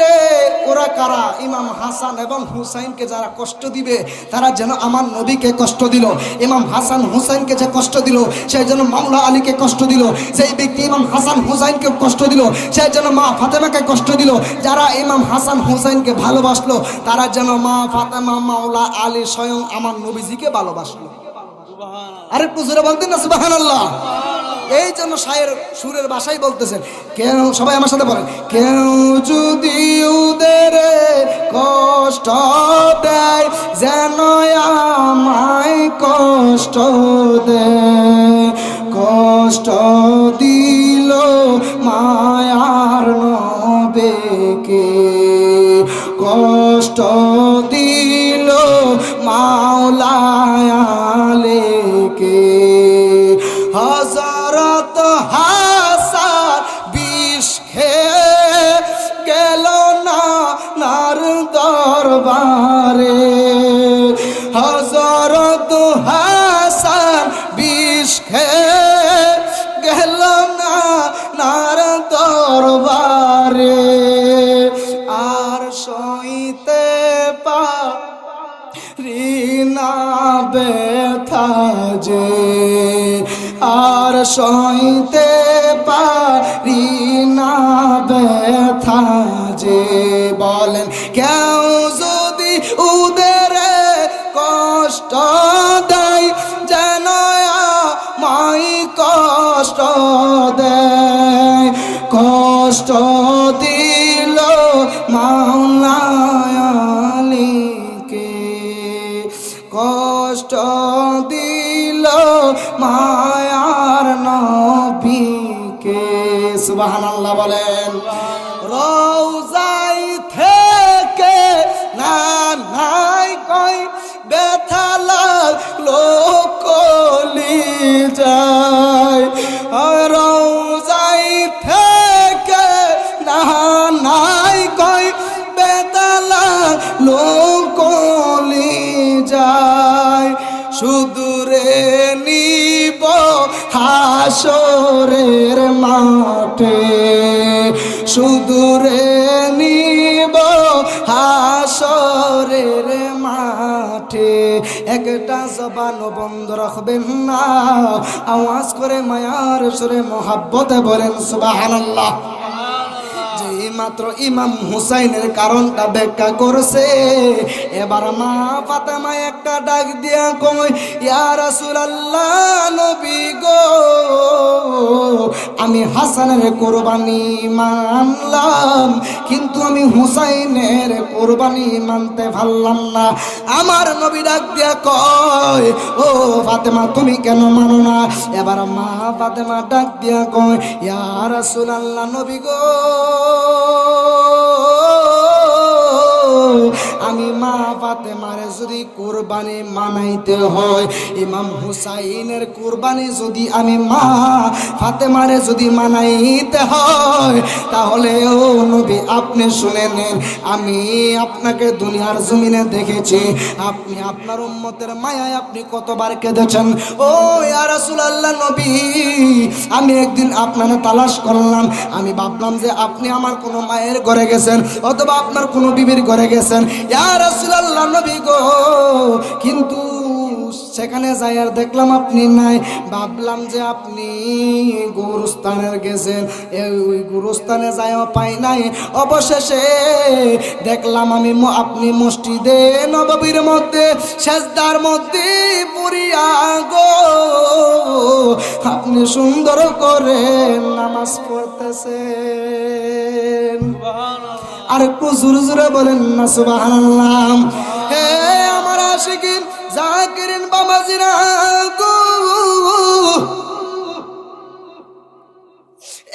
ওরা কারা? ইমাম হাসান এবং হুসাইনকে যারা কষ্ট দিবে, তারা যেন আমার নবীকে কষ্ট দিল। ইমাম হাসান হুসাইনকে যে কষ্ট দিল, সে যেন মাওলা আলীকে কষ্ট দিল। যেই ব্যক্তি ইমাম হাসান হুসাইনকে কষ্ট দিল, সে যেন মা ফাতেমাকে কষ্ট দিল। যারা ইমাম হাসান হুসাইনকে ভালোবাসলো, তারা যেন মা ফাতেমা, মাওলা আলী, স্বয়ং আমার নবীজিকে ভালোবাসলো। আরেকটু জোরে বলতেন না সুবহানাল্লাহ। এই জন্য শায়ের সুরের ভাষায় বলতেছেন, কেউ, সবাই আমার সাথে বলেন, কেউ যদি ওদের কষ্ট দেয়, যেন আমায় কষ্ট দেয়, কষ্ট দিল মায়ার নবীকে, কষ্ট দিল মাওলা আলীকে। হযরত হাসান বিষ খেয়ে গেল না নার দরবারে, হযরত হাসান বিষ খেয়ে গেল না নার দরবারে, আর সইতে পারি না ব্যথা যে, আর সইতে পারি না ব্যথা যে। বলেন, কেউ যদি ওদের কষ্ট দেয়, যেন আমায় কষ্ট দেয়, কষ্ট দিল মাওলা আলীকে, কষ্ট দিল মায়ার নবীকে। সুবহানাল্লাহ বলেন। রওজাই থেকে না নাই কই ব্যথা লাগলো কলিজায়, রওজাই থেকে না নাই কই ব্যথা লাগলো কলিজায়, সুদূরে নিব হাসরের মাঠে, সুদূরে নিব হাসরের মাঠে। একটা জবান বন্ধ রাখবেন না, আওয়াজ করে মায়ার সুরে মোহাব্বতে বলেন সুবহানাল্লাহ। যেই মাত্র ইমাম হুসাইনের কারণটা ব্যাখ্যা করছে। এবার মা ফাতেমা একটা ডাক দিয়া কই, ইয়া রাসূলুল্লাহ, নবী গো, আমি হাসানের কোরবানি মানলাম, কিন্তু আমি হুসাইনের কোরবানি মানতে পারলাম না। আমার নবী ডাক দিয়া কয়, ও ফাতেমা, তুমি কেন মানো না? এবার মা ফাতেমা ডাক দিয়া কয়, ইয়া রাসূলুল্লাহ, নবী গো, আমি মা ফাতেমারে যদি কোরবানি মানাইতে হয়, ইমাম হুসাইনের কোরবানি যদি আমি মা ফাতেমারে যদি মানাইতে হয়, তাহলে ও নবী আপনি শুনে নেন, আমি আপনাকে দুনিয়ার জমিনে দেখেছি, আপনি আপনার উম্মতের মায়ায় আপনি কতবার কেঁদেছেন। ও ইয়া রাসূলুল্লাহ, নবী, আমি একদিন আপনারে তালাশ করলাম, আমি ভাবলাম যে আপনি আমার কোনো মায়ের ঘরে গেছেন অথবা আপনার কোনো বিবির ঘরে গেছেন, ইয়া রাসূলুল্লাহ, নবী গো, কিন্তু সেখানে যাই আর দেখলাম আপনি নাই। ভাবলাম যে আপনি গোরস্থানের গেছেন, ওই গোরস্থানে যাইও পাই নাই। অবশেষে দেখলাম আমি আপনি মসজিদে নববীর মধ্যে সেজদার মধ্যে পড়িয়া গো আপনি সুন্দর করে নামাজ পড়তেছেন। আর একটু জোরে জোরে বলেন না সুবহানাল্লাহ। হে আমার আশিকিন জাকিরিন বাবাজিরা গো,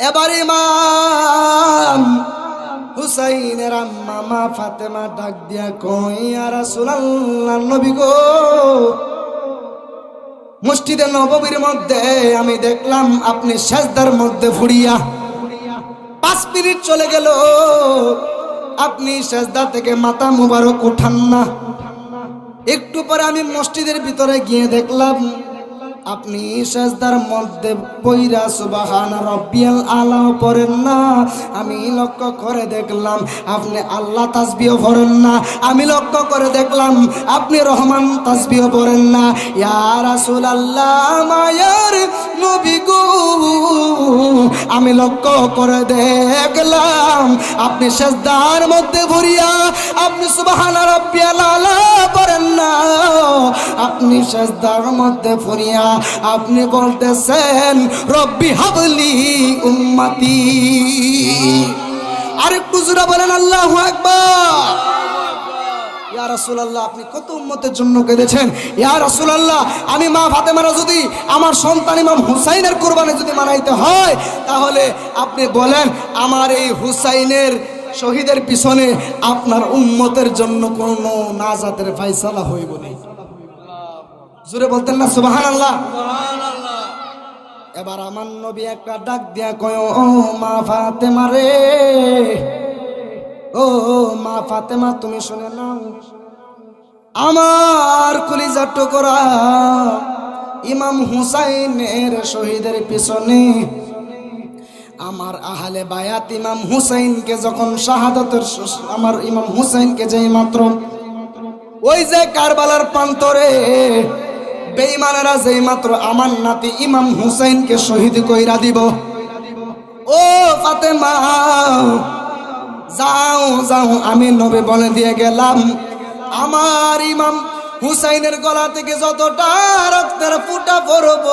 এবার ইমাম হুসাইনের আম্মা মা ফাতেমা ডাক দিয়া কই, ইয়া রাসূলুল্লাহ, নবী গো, মসজিদে নববীর মধ্যে আমি দেখলাম আপনি সেজদার মধ্যে ফুড়িয়া 5 মিনিট চলে গেল, আপনি সেজদা থেকে মাথা মুবারক উঠান না। একটু পরে আমি মসজিদের ভিতরে গিয়ে দেখলাম আপনি সেজদার মধ্যে পইরা সুবহান রাব্বিয়াল আলা পড়েন না। আমি লক্ষ্য করে দেখলাম আপনি আল্লাহ তাসবিহ পড়েন না। আমি লক্ষ্য করে দেখলাম আপনি রহমান তাসবিহ পড়েন না। ইয়া রাসূলুল্লাহ, মায়ার নবী গো, আমি লক্ষ্য করে দেখলাম আপনি সেজদার মধ্যে ভরিয়া আপনি সুবহান রাব্বিয়াল আলা পড়েন না। আপনি সেজদার মধ্যে ভরিয়া আপনি বলতেছেন রব্বি হাবলি উম্মতি। আর একটু জোরে বলেন আল্লাহু আকবার। ইয়া রাসূলুল্লাহ, আপনি কত উম্মতের জন্য কেঁদেছেন। ইয়া রাসূলুল্লাহ, আমি মা ফাতেমারা যদি আমার সন্তান ইমাম হুসাইনের কুরবানি যদি মানাইতে হয়, তাহলে আপনি বলেন আমার এই হুসাইনের শহীদের পিছনে আপনার উম্মতের জন্য কোনো নাজাতের ফয়সালা হইব না। জোরে বলতেন না সুবহানাল্লাহ। এবার আমার নবী একটা ডাক দিয়া কয়, ও মা ফাতেমা রে, ও মা ফাতেমা, তুমি শুনে নাও, আমার কলিজার টুকরা ইমাম হুসাইনের শহীদের পিছনে আমার আহলে বায়াত ইমাম হুসাইনকে যখন শাহাদাতের আমার ইমাম হুসাইনকে যেই মাত্র ওই যে কারবালার প্রান্তরে বেঈমানেরা যেই মাত্র আমার নাতি ইমাম হুসাইনকে শহীদ কইরা দিব, ও ফাতেমা যাও যাও, আমি নবী বলে দিয়ে গেলাম আমার ইমাম হুসাইনের গলা থেকে যতটা রক্তের ফোঁটা পড়ব,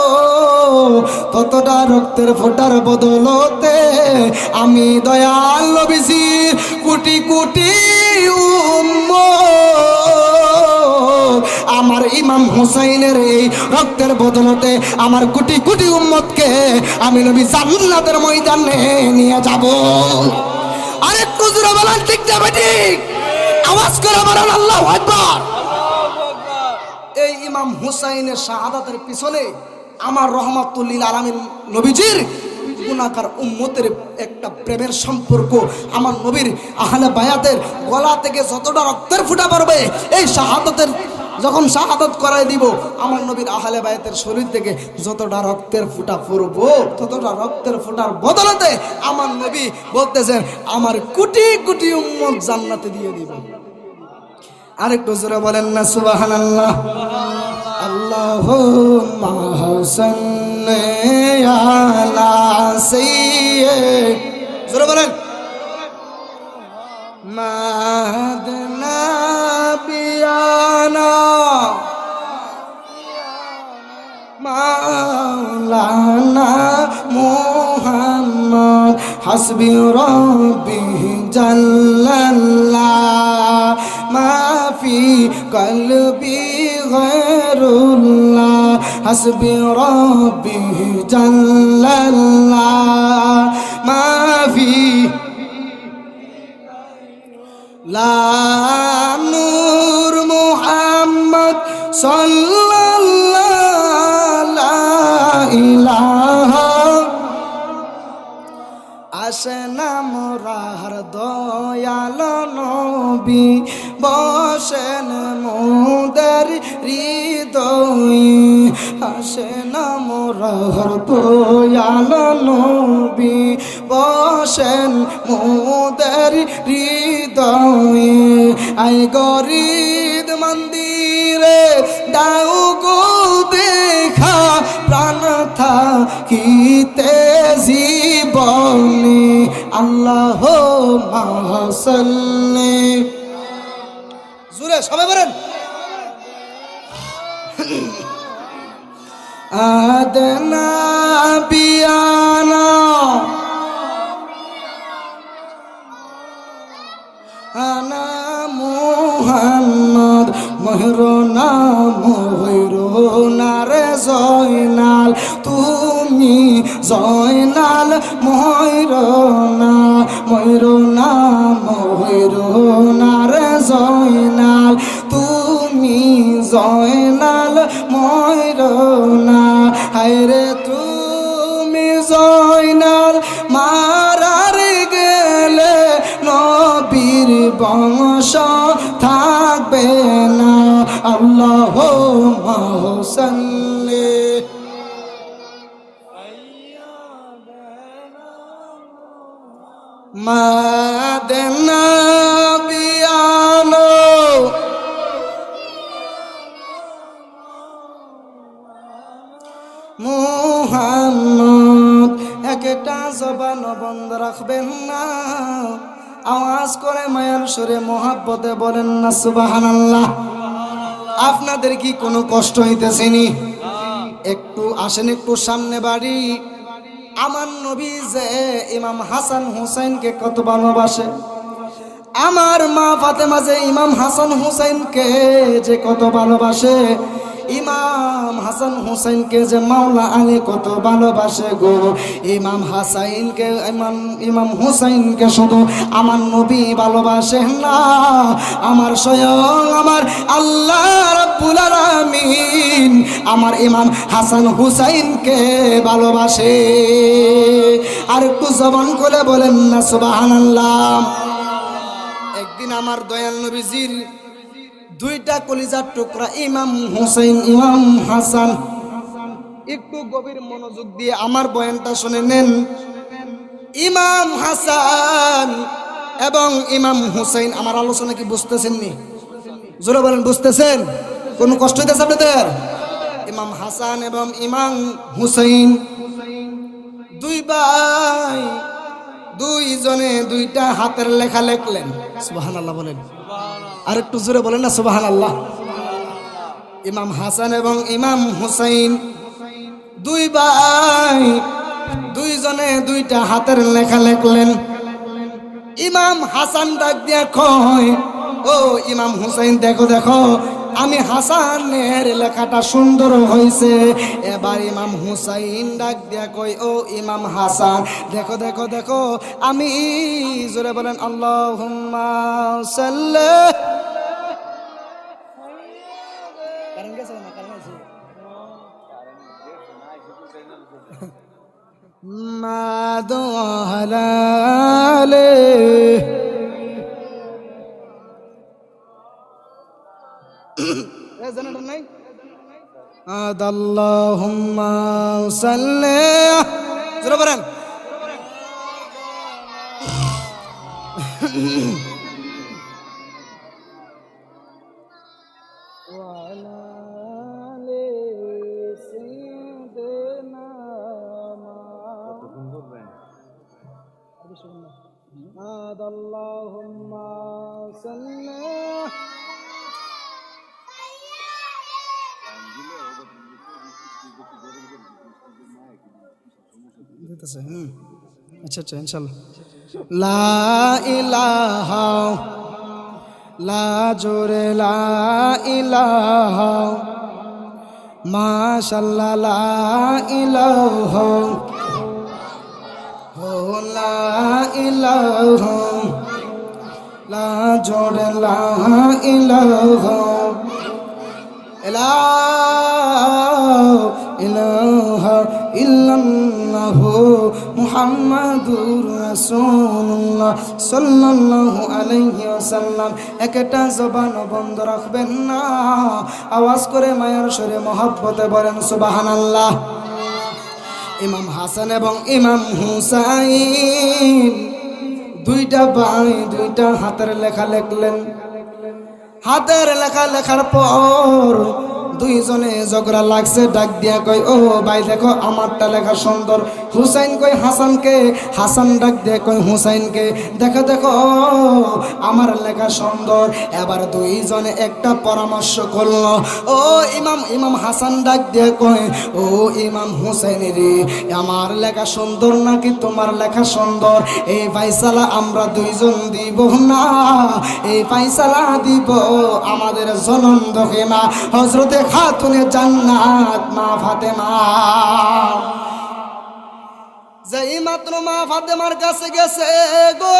ততটা রক্তের ফোঁটার বদলতে আমি দয়াল নবীজির কোটি কোটি উম্মত, আমার ইমাম হুসাইনের এই রক্তের বদলতে আমার কোটি কোটি উম্মতকে আমি নবী জান্নাতের ময়দানে নিয়ে যাব। আরেকটু জোরে বলেন ঠিক যাবে, ঠিক আওয়াজ করে বলেন আল্লাহু আকবার। এই ইমাম হুসাইনের শাহাদাতের পিছনে আমার রহমাতুল লিল আলামিন নবীজির গুনাহগার উম্মতের একটা প্রেমের সম্পর্ক, আমার নবীর আহলে বায়াতের গলা থেকে যতটা রক্তের ফোঁটা পড়বে, এই শাহাদাতের যখন শাহাদাত করাই দিব, আমার নবীর আহলে বায়াতের শরীর থেকে যতটা রক্তের ফোঁটা পড়বো, ততটা রক্তের ফোঁটার বদলতে আমার নবী বলতেছেন আমার কোটি কোটি উম্মত জান্নাতে দিয়ে দিব। আরেকটু জোরে বলেন না সুবহানাল্লাহ। আল্লাহুম্মা সাল্লি আলা সাইয়্যিদ, জোরে বলেন মাদনা পিয়ানা মাওলানা মুহাম্মদ হাসবি রব্বি জাল্লাল্লাহ মা ফি কলবি গায়রুল্লাহ হাসবি রব্বি জাল্লাল্লাহ মা ফি লা নূর মুহাম্মদ সাল্লাল্লাহু লা ইলাহা আসেনা মোরার দয়াল নবী বসেন মোদের হৃদয়ে আসেনা মোরার দয়াল নবী বসেন মোদের হৃদয়ে আই গরিব মন্দিরে দাও গো দেখা প্রাণ থাকিতে জীবনে আল্লাহুম্মা সাল্লি জোরে সবাই বলেন আদনা বিয়ানা আনা মুহাম্মদ মহরনা মহরনা রে জয়নাল তুমি জয়নাল মহরনা মহরনা মহরনা রে জয়নাল তুমি জয়নাল মহরনা হায়রে তুমি জয়নাল মারার গেলে নবীর বংশ থাকবে না আল্লাহুম্মা সাল্লি মাদনা বিয়ানো মুহাম্মদ একটা জবান বন্ধ রাখবেন না আওয়াজ করে মায়ার সুরে মোহাব্বতে বলেন না সুবহানাল্লাহ আপনাদের কি কোনো কষ্ট হইতেছেনি একটু আসেন একটু সামনে বাড়ি আমার নবী যে ইমাম হাসান হুসাইনকে কত ভালোবাসে আমার মা ফাতেমা যে ইমাম হাসান হুসাইনকে যে কত ভালোবাসে ইমাম হাসান হুসাইনকে যে মাওলা আলী কত ভালোবাসে গো ইমাম হাসাইনকে ইমাম হুসাইনকে শুধু আমার নবী ভালোবাসে না আমার স্বয়ং আমার আল্লাহ রাব্বুল আলামিন আমার ইমাম হাসান হুসাইনকে ভালোবাসে আর একটু জবান করে বলেন না সুবহানাল্লাহ একদিন আমার দয়াল নবীজির দুইটা কলিজার টুকরা ইমাম হুসাইন ইমাম হাসান একটু গভীর মনোযোগ দিয়ে আমার বয়ানটা শুনে নেন ইমাম হাসান এবং ইমাম হুসাইন আমার আলোচনা কি বুঝতেছেন নি জোরে বলেন বুঝতেছেন কোনো কষ্ট হইতেছে আপনাদের ইমাম হাসান এবং ইমাম হুসাইন দুই ভাই দুইজনে দুইটা হাতের লেখা লেখলেন সুবহানাল্লাহ বলেন আর একটু জোরে বলেন না সুবহানাল্লাহ ইমাম হাসান এবং ইমাম হুসাইন দুই ভাই দুইজনে দুইটা হাতের লেখা লেখলেন ইমাম হাসান ডাক দিয়া কয় ও ইমাম হুসাইন দেখো দেখো আমি হাসানের লেখাটা সুন্দর হয়েছে এবার ইমাম হুসাইন ডাক দিয়া কই ও ইমাম হাসান দেখো দেখো দেখো আমি জোরে বলেন আল্লাহুম্মা সাল্লি মাদু আলালে জানাটা নাই আদাল্লাহুম্মা সাল্লি জোরে বলেন اللهم আচ্ছা আচ্ছা ইনশাল্লাহ। লা ইলাহা লা জোরে লা ইলাহা মাশাআল্লাহ লা ইলাহা ও লা ইলাহা লা জোরে লা ইলাহা ইলাহা ইল্লাল্লাহু মুহাম্মাদুর রাসূলুল্লাহ সাল্লাল্লাহু আলাইহি ওয়াসাল্লাম। একটা জবান বন্ধ রাখবেন না, আওয়াজ করে মায়ের সুরে মহব্বতে বলেন সুবহানাল্লাহ। ইমাম হাসান এবং ইমাম হুসাইন দুইটা ভাই দুইটা হাতের লেখা লিখলেন। হাতের লেখা লেখার পর দুইজনে ঝগড়া লাগছে, ডাক দিয়া কই ও ভাই দেখো আমারটা লেখা সুন্দর। হুসাইন কই হাসানকে, হাসান ডাক দিয়ে কই হুসাইনকে দেখো দেখো আমার লেখা সুন্দর। এবার দুইজনে একটা পরামর্শ করলো। ও ইমাম হাসান ডাক দিয়ে কই ও ইমাম হুসাইন রে, আমার লেখা সুন্দর নাকি তোমার লেখা সুন্দর? এই ফাইসালা আমরা দুইজন দিব না, এই ফাইসালা দিব আমাদের জনন্দ খেমা হযরতে খাতুনে জান্নাত মা ফাতেমা। যেই মাত্র মা ফাতেমার কাছে গেছে গো,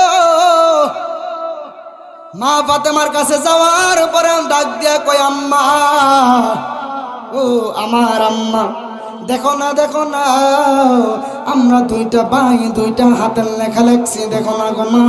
মা ফাতেমার কাছে যাওয়ার পরে ডাক দিয়া কই আম্মা, ও আমার আম্মা দেখো না দেখো না আমরা দুইটা ভাই দুইটা হাতের লেখা লেখছি, দেখো না গো মা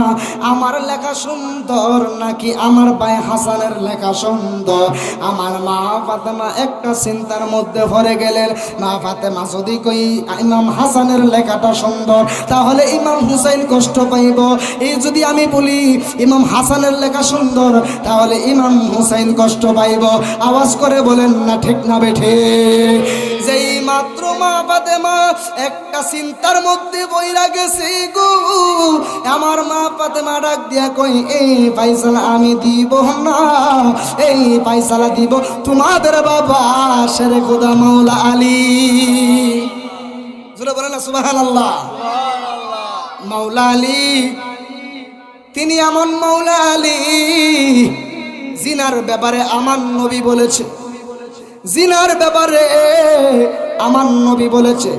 আমার লেখা সুন্দর নাকি আমার ভাই হাসানের লেখা সুন্দর? আমার মা ফাতেমা একটা চিন্তার মধ্যে পড়ে গেলেন। মা ফাতেমা যদি কই ইমাম হাসানের লেখাটা সুন্দর তাহলে ইমাম হুসাইন কষ্ট পাইব, এই যদি আমি বলি ইমাম হাসানের লেখা সুন্দর তাহলে ইমাম হুসাইন কষ্ট পাইব। আওয়াজ করে বলেন না ঠিক না বেঠে? যেই মাত্র মা ফাতেমা একটা চিন্তার মধ্যে বইরা গেছে গো, আমার মা ফাতেমা ডাক দিয়া কই এই ফাইসালা আমি দিব না, এই ফাইসালা দিব তোমাদের বাবা শেরে খোদা মাওলা আলী। জোরে বলেন না সুবহানাল্লাহ। মাওলা আলী তিনি এমন মাওলা আলী জিনার ব্যাপারে আমার নবী বলেছে, জিনার ব্যাপারে আমার নবী বলেছে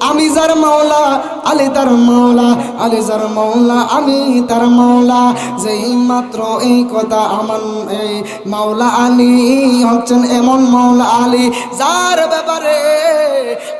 আমি যার মাওলা আলী তার মাওলা, আলী যার মাওলা আমি তার মাওলা। যেই মাত্র এই কথা আমার এই মাওলা আলী হচ্ছেন এমন মাওলা আলী যার ব্যাপারে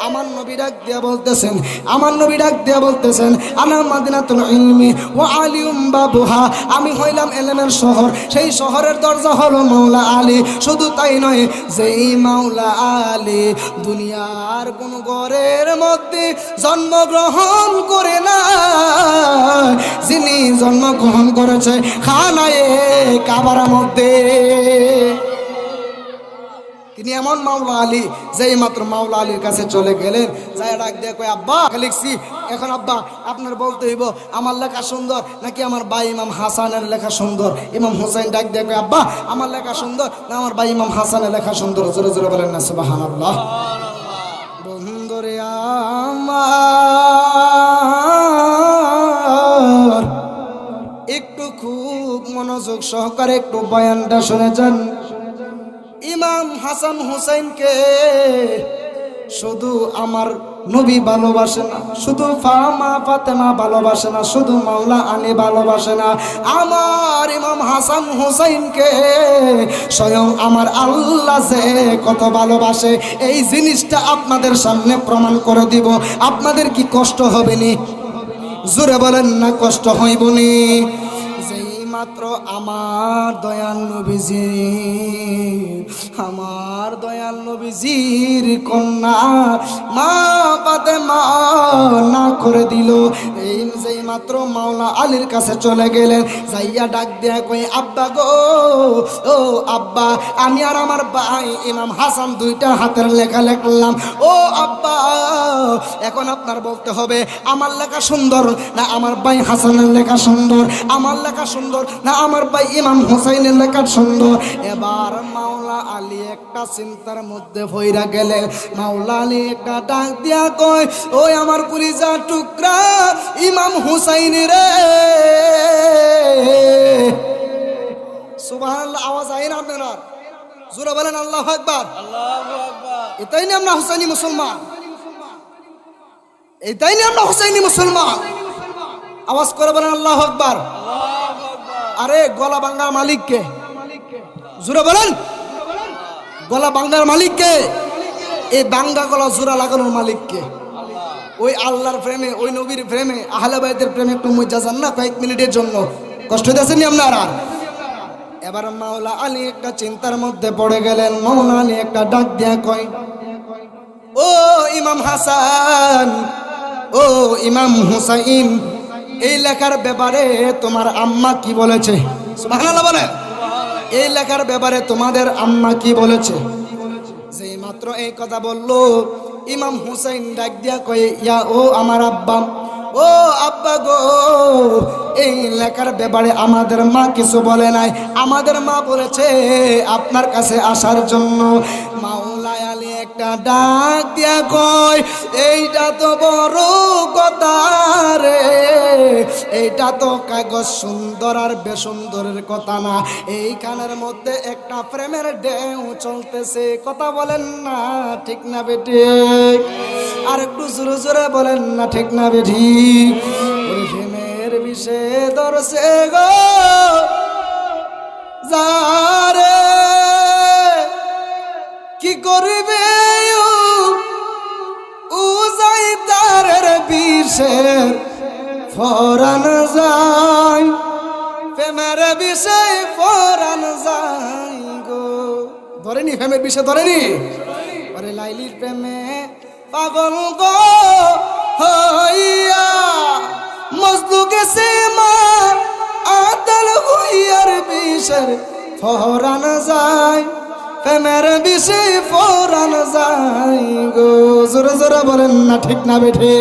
আমার নবী ডাক দিয়া বলতেছেন, আমার নবী ডাক দিয়া বলতেছেন আনা মাদিনাতুল ইলমি ওয়া আলিউম বাবুহা, আমি হইলাম ইলমের শহর, সেই শহরের দরজা হলো মাওলা আলী। শুধু তাই নয়, যেই মাওলা আলী দুনিয়ার কোন ঘরের মধ্যে জন্মগ্রহণ করে না, যিনি জন্মগ্রহণ করেছে খানায়ে কাবার মধ্যে, তিনি এমন মাওলা আলী। যেই মাত্র মাওলা আলীর কাছে চলে গেলেন, যাই ডাক দিয়ে কই আব্বা লিখছি, এখন আব্বা আপনার বলতে হইব আমার লেখা সুন্দর নাকি আমার ভাই ইমাম হাসানের লেখা সুন্দর? ইমাম হুসাইন ডাক দিয়ে কই আব্বা আমার লেখা সুন্দর না আমার ভাই ইমাম হাসানের লেখা সুন্দর? জোরে জোরে বলেন না সুবহানাল্লাহ। বন্ধুরে আমার একটু খুব মনোযোগ সহকারে একটু বয়ানটা শুনে যান। ইমাম হাসান হুসাইনকে শুধু আমার নবী ভালোবাসে না, শুধু মা ফাতেমা ভালোবাসে না, শুধু মাওলা আলী ভালোবাসে না, আমার ইমাম হাসান হুসাইনকে স্বয়ং আমার আল্লাহ যে কত ভালোবাসে এই জিনিসটা আপনাদের সামনে প্রমাণ করে দিব। আপনাদের কি কষ্ট হবে নি? জোরে বলেন না কষ্ট হইবনি? মাত্র আমার দয়াল নবীজি, আমার দয়াল দয়াল নবীজির কন্যা মা ফাতেমা না করে দিল। এই যেই মাত্র মাওলা আলীর কাছে চলে গেলেন, যাইয়া ডাক দেয়া কই আব্বা গো, ও আব্বা, আমি আর আমার ভাই ইমাম হাসান দুইটা হাতের লেখা লিখলাম। ও আব্বা, এখন আপনার বলতে হবে আমার লেখা সুন্দর না আমার ভাই হাসানের লেখা সুন্দর, আমার লেখা সুন্দর না আমার ভাই ইমাম হুসাইনের লেখা সুন্দর। এবার মাওলা আলী একটা চিন্তার মধ্যে পইরা গেলেন। মাওলা আলী একটা ডাক দিয়া কয়, ওই আমার কলিজা টুকরা ইমাম হুসাইন রে। সুবহানাল্লাহ, আওয়াজ আইন আপনারা জোরে বলেন আল্লাহু আকবার। এটাই না আমরা হুসাইনি মুসলমান, এটাই না আমরা হুসাইনি মুসলমান। আওয়াজ করে বলেন আল্লাহু আকবার। আরে গলা ভাঙার মালিক কে? জোরে বলেন, গলা ভাঙার মালিক কে? এই ভাঙ্গা গলা জোড়া লাগানোর মালিক কে? ওই আল্লাহর প্রেমে, ওই নবীর প্রেমে, আহলে বাইতের প্রেমে একটু মজ্জা যান না কয়েক মিনিটের জন্য, কষ্ট দিয়েছেন আপনারা। এবার মাওলা আলী একটা চিন্তার মধ্যে পড়ে গেলেন। মাওলা আলী একটা ডাক দিয়া কয়, ও ইমাম হাসান, ও ইমাম হুসাইন, এই লেখার ব্যাপারে তোমার আম্মা কি বলেছে? সুবহানাল্লাহ বলে। এই লেখার ব্যাপারে তোমাদের আম্মা কি বলেছে? যেই মাত্র এই কথা বললো, ইমাম হুসাইন ডাক দিয়া কয়, ইয়া ও আমার আব্বা, ও আব্বা গো, এই লেখার ব্যাপারে আমাদের মা কিছু বলে নাই, আমাদের মা বলেছে আপনার কাছে আসার জন্য। মাওলা আলী একটা ডাক দিয়া কয়, এইটা তো বড় কথা রে, এইটা তো কাগজ সুন্দর আর বেসুন্দরের কথা না, এইখানের মধ্যে একটা প্রেমের ঢেউ চলতেছে। কথা বলেন না ঠিক না বেটি? আর একটু জোরে জোরে বলেন না ঠিক না বেটি? প্রেমের বিষে ধরছে গো যারে, কি করবে ও যাই তারের বিষের ফরান যায়, প্রেমের বিষয় ফরান যায় গো। ধরেনি প্রেমের বিষয়, ধরেনি? আরে লাইলির প্রেমে পাগল গো হইয়া মজনু গেছে মা আদল হইয়ার বিষের ফরান যায়, প্রেমের বিষয় ফরান যায় গো। জোরে জোরে বলেন না ঠিক না বেঠে?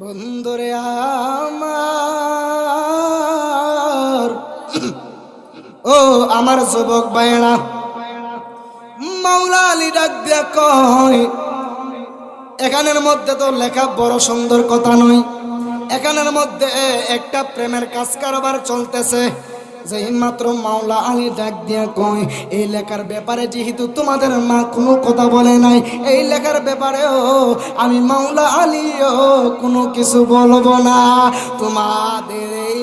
বন্ধুরে আমার, ও আমার যুবক ভাইরা, মাওলা আলী ডাক দিয়া কয়, এখানের মধ্যে তো লেখা বড় সুন্দর কথা নয়, এখানের মধ্যে একটা প্রেমের কাজ কারবার চলতেছে। যেই মাত্র মাওলা আলী ডাক দিয়া কয়, এই লেখার ব্যাপারে যেহেতু তোমাদের মা কোনো কথা বলে নাই, এই লেখার ব্যাপারেও আমি মাওলা আলীও কোনো কিছু বলবো না। তোমাদের এই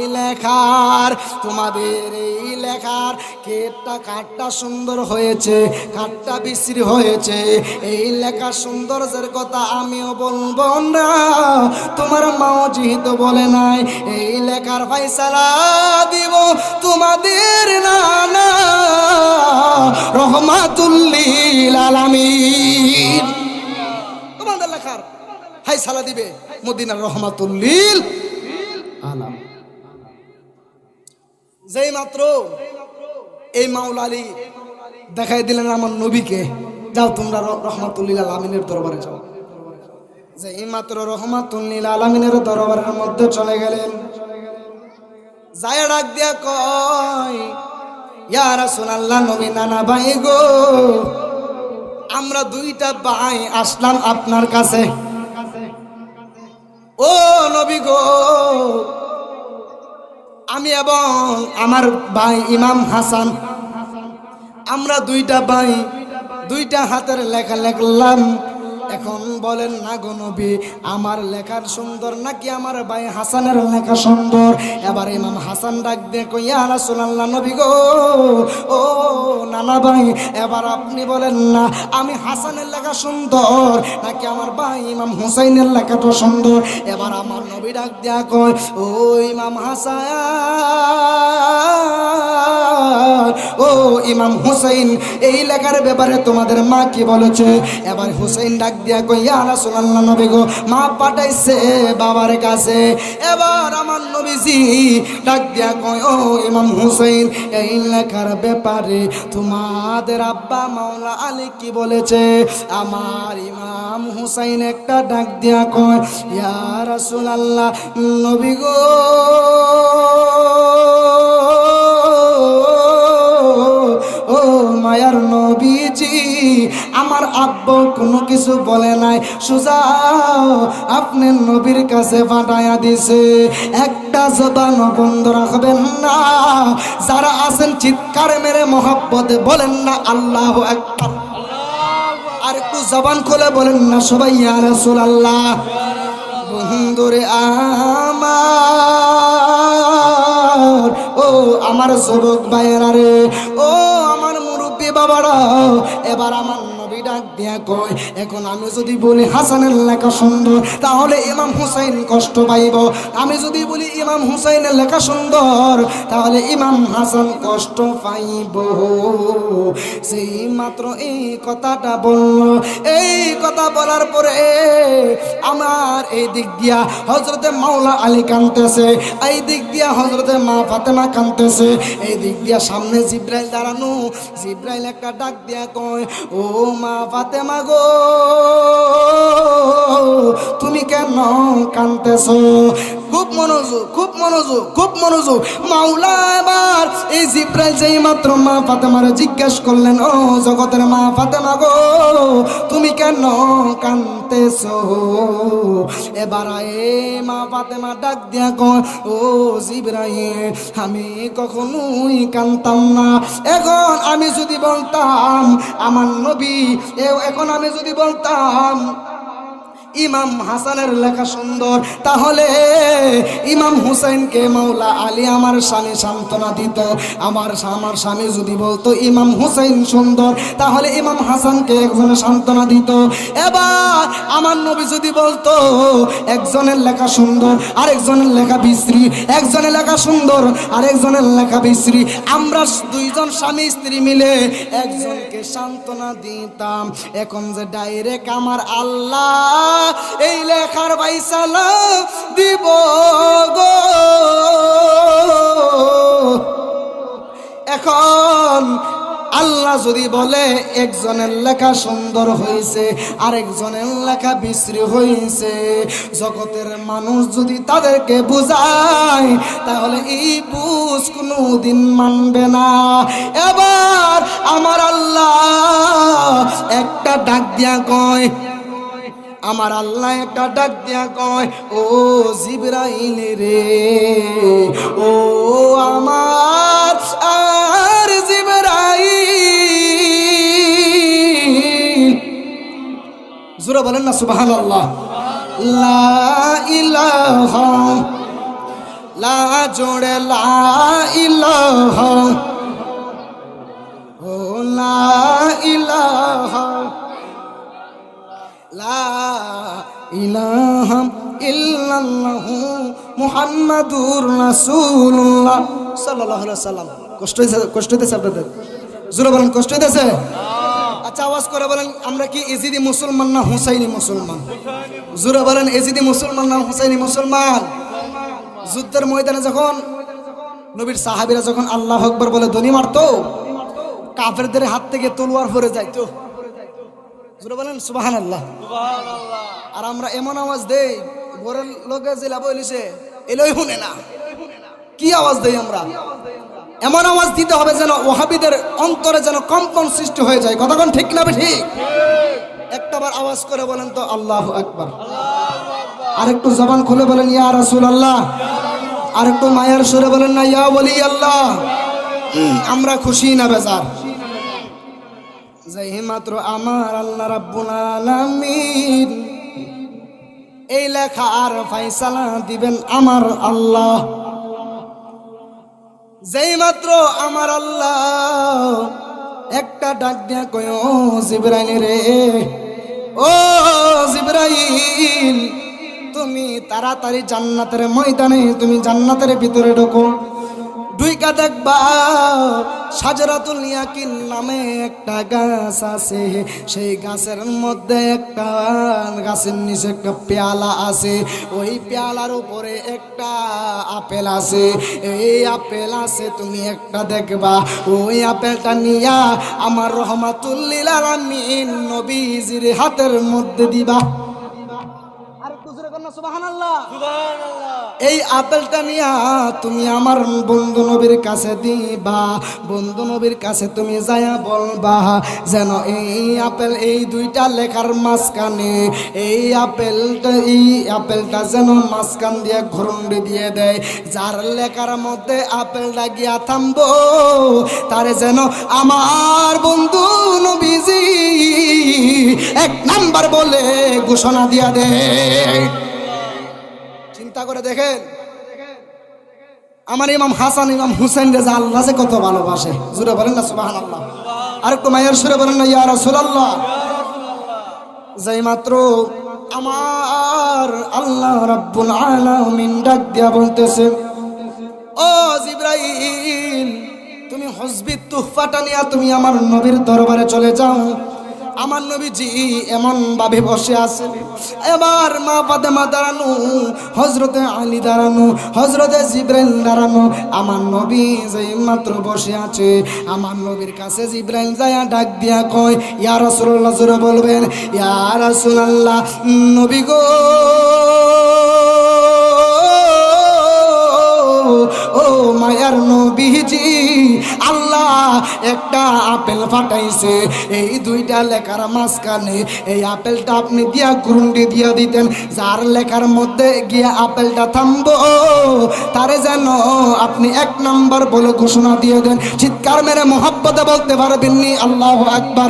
লেখার কেটটা কাঠটা সুন্দর হয়েছে, কাঠটা বিশ্রী হয়েছে, এই লেখা সৌন্দর্যের কথা আমিও বলবো না, তোমার মাও যেহেতু বলে নাই, এই লেখার ফয়সালা দিব তোমাদের নানা রহমাতুল লিল আলামিন। তোমাদের লেখার ফয়সালা দিবে মদিনার রহমাতুল লিল আলামিন। যেই মাত্র এই মাওলা আলী দেখাই দিলেন আমার নবীকে, যাও তোমরা রহমাতুল লিল আলামিনের দরবারে যাও। যেই মাত্র রহমাতুল লিল আলামিনের দরবারের মধ্যে চলে গেলেন, যায় ডাক দিয়া কয়, ইয়া রাসূলুল্লাহ, নবী নানা ভাই গো, আমরা দুইটা ভাই আসলাম আপনার কাছে। ও নবী গো, আমি এবং আমার ভাই ইমাম হাসান, আমরা দুইটা ভাই দুইটা হাতের লেখা লিখলাম। এখন বলেন না গো নবী, আমার লেখার সুন্দর নাকি আমার ভাই হাসানের লেখা সুন্দর? এবার ইমাম হাসান ডাক দিয়ে কই, ইয়া রাসূলুল্লাহ, নবী গো, ও নানা ভাই, এবার আপনি বলেন না আমি হাসানের লেখা সুন্দর নাকি আমার ভাই ইমাম হুসাইনের লেখাটা সুন্দর? এবার আমার নবী ডাক দিয়া কয়, ও ইমাম হাসান, ও ও ইমাম হুসাইন, এই লেখার ব্যাপারে তোমাদের মা কি বলেছে? এবার হুসাইন ডাক দিয়া কই, ইয়া রাসূলুল্লাহ, নবী গো, মা পাঠাইছে বাবার কাছে। এবার আমার নবীজি ডাক দিয়া কই, ও ইমাম হুসাইন, এই লেখার ব্যাপারে তোমাদের আব্বা মাওলা আলী কি বলেছে? আমার ইমাম হুসাইন একটা ডাক দিয়া কয়, ইয়া রাসূলুল্লাহ, নবী গো, ও মায়ার নবীজি, আমার আব্বা কোনো কিছু বলে নাই, সোজা আপনি নবীর কাছে পাঠায়া দিছে। একটা জবান বন্ধ রাখবেন না, যারা আছেন চিৎকার মেরে মহব্বতে বলেন না আল্লাহু আকবার। আর একটু জবান খুলে বলেন না সবাই ইয়া রাসূলুল্লাহ। বন্ধুরে আমার, ও আমার যুবক ভাইয়েরা রে, ও আমার মুরব্বী বাবারা, এবার আমার নবী ডাক দিয়া কয়, এখন আমি যদি বলি হাসানের লেখা সুন্দর, তাহলে ইমাম হুসাইন কষ্ট পাইব। আমি যদি বলি ইমাম হুসাইনের লেখা সুন্দর, তাহলে ইমাম হাসান কষ্ট পাইব। সেই মাত্র এই কথাটা বলল। এই কথা বলার পরে আমার এই দিক দিয়া হযরতে মাওলা আলী কাঁদতেছে, এই দিক দিয়া হযরতে মা ফাতেমা কাঁদতেছে, এই দিক দিয়া সামনে জিব্রাইল দাঁড়ানো। জিব্রাইল একটা ডাক দিয়া কয়, ও মা ফাতেমা গো, তুমি কেন কাঁদতেছো? খুব মনোযোগ, খুব মনোযোগ, খুব মনোযোগ। মাওলা এবার এই জিব্রাইল যেই মাত্র মা ফাতেমারে জিজ্ঞেস করলেন, ও জগতের মা ফাতেমা গো, তুমি কেন কাঁদতেছো? এবার এই মা ফাতেমা ডাক দিয়া কয়, ও জিব্রাইল, আমি কখনোই কাঁদতাম না। এখন আমি যদি বলতাম আমার নবী, এখন আমি যদি বলতাম ইমাম হাসানের লেখা সুন্দর, তাহলে ইমাম হুসাইনকে মাওলা আলী আমার স্বামী সান্ত্বনা দিত। আমার স্বামী যদি বলতো ইমাম হুসাইন সুন্দর, তাহলে ইমাম হাসানকে একজনে সান্ত্বনা দিত। এবার আমার নবী যদি বলতো একজনের লেখা সুন্দর, আরেকজনের লেখা বিশ্রী, একজনের লেখা সুন্দর, আরেকজনের লেখা বিশ্রী, আমরা দুইজন স্বামী স্ত্রী মিলে একজনকে সান্ত্বনা দিতাম। এখন যে ডাইরেক্ট আমার আল্লাহ এই লেখার ফায়সালা দিব গো। এখন আল্লাহ যদি বলে একজনের লেখা সুন্দর হয়েছে, আরেকজনের লেখা বিশ্রী হয়েছে, জগতের মানুষ যদি তাদেরকে বুঝায়, তাহলে এই বুঝ কোনোদিন মানবে না। এবার আমার আল্লাহ একটা ডাক দিয়া কয়, আমার আল্লাহ একটা ডাক দিয়া কয়, ও জিবরাইল রে, ও আমার আর জিবরাইল, জোরে বলেন না সুবহানাল্লাহ। লা ইলাহা, লা জোড়ে লা ইলাহা, ও লা ইলাহা, লা ইলাহা ইল্লাল্লাহু মুহাম্মাদুর রাসূলুল্লাহ সাল্লাল্লাহু আলাইহি ওয়াসাল্লাম। কষ্ট হইতেছে আপনাদের? জোরে বলেন, কষ্ট হইতেছে? আচ্ছা, আওয়াজ করে বলেন, আমরা কি ইজিদি মুসলমান না হুসাইনি মুসলমান? জোরে বলেন, ইজিদি মুসলমান না হুসাইনি মুসলমান? যুদ্ধের ময়দানে যখন নবীর সাহাবীরা যখন আল্লাহু আকবার বলে ধ্বনি মারতো, কাফেরদের হাত থেকে তলোয়ার পড়ে যাইতো। জোরে বলেন সুবহানাল্লাহ। আর আমরা এমন আওয়াজ দেই, ঘরের লোকে জেলা বলিছে এলই শুনে না, কি আওয়াজ দেই আমরা? এমন আওয়াজ দিতে হবে যেন ওয়াহাবিদের অন্তরে যেন কম্পন সৃষ্টি হয়ে যায়। কতক্ষণ ঠিক না ঠিক? একটাবার আওয়াজ করে বলেন তো আল্লাহু আকবার। আরেকটু জবান খুলে বলেন ইয়া রাসূলুল্লাহ। আরেকটু মায়ের সুরে বলেন না ইয়া ওলি আল্লাহ। আমরা খুশি না বেজার? যেই মাত্র আমার আল্লাহ রাব্বুল আলামিন এই লেখার ফায়সালা দিবেন আমার আল্লাহ, যেই মাত্র আমার আল্লাহ একটা ডাক দিয়া কয়, ও জিবরাইল রে, ও জিবরাইল, তুমি তাড়াতাড়ি জান্নাতের ময়দানে, তুমি জান্নাতের ভিতরে ঢোকো। ঢুইকা দেখবা সাজরাতুল ইয়াকিন নামে একটা গাছ আছে, সেই গাছের মধ্যে একটা গাছের নিচে একটা পেয়ালা আছে, ওই পেয়ালার উপরে একটা আপেল আছে। এই আপেল আছে, তুমি একটা দেখবা, ওই আপেলটা নিয়া আমার রহমাতুল লিল আলামিন নবীজির হাতের মধ্যে দিবা। এই আপেলটা নিয়া তুমি আমার বন্ধু নবীর কাছে দিবা। বন্ধু নবীর কাছে তুমি যায়া বলবা যেন এই আপেল এই দুইটা লেখার মাঝখানে এই আপেলটা যেন মাঝখান দিয়ে ঘুরুন্ডি দিয়ে দেয়। যার লেখার মধ্যে আপেলটা গিয়া থামবো তারে যেন আমার বন্ধু নবীজি 1 নাম্বার বলে ঘোষণা দিয়া দেয়। চিন্তা করে দেখেন, আমার ইমাম হাসান ইমাম হুসেন রেজা আল্লাহ যে কত ভালোবাসে, জুড়ে বলেন না সুবহানাল্লাহ। আর একটু মায়ের সুরে বলেন না ইয়া রাসূলুল্লাহ। যেই মাত্র আমার আল্লাহ রাব্বুল আলামিন ডাক দিয়া বলতেছে, ও জিবরাইল তুমি হজবি তুহফাটা নিয়া তুমি আমার নবীর দরবারে চলে যাও। আমার নবীজি এমন ভাবে বসে আছে, এবার মা ফাতেমা দাঁড়ানো, হযরতে আলী দাঁড়ানো, হযরতে জিবরাইল দাঁড়ানো। আমার নবী যেই মাত্র বসে আছে, আমার নবীর কাছে জিবরাইল যায় ডাক দিয়া কয়, ইয়া রাসূলুল্লাহ, জোরে বলবেন ইয়া রাসূলুল্লাহ, নবী গো ও মায়ার নবীজি, আল্লাহ একটা আপেল ফাটাইছে, এই দুইটা লেখার মাঝখানে এই আপেলটা আপনি দিয়া গুরুন্ডি দিয়া দিতেন, যার লেখার মধ্যে গিয়া আপেলটা থামবো তারে যেন আপনি 1 নাম্বার বলে ঘোষণা দিয়ে দেন। চিৎকার মেরে মোহাব্বতে বলতে পারবেননি আল্লাহু আকবার?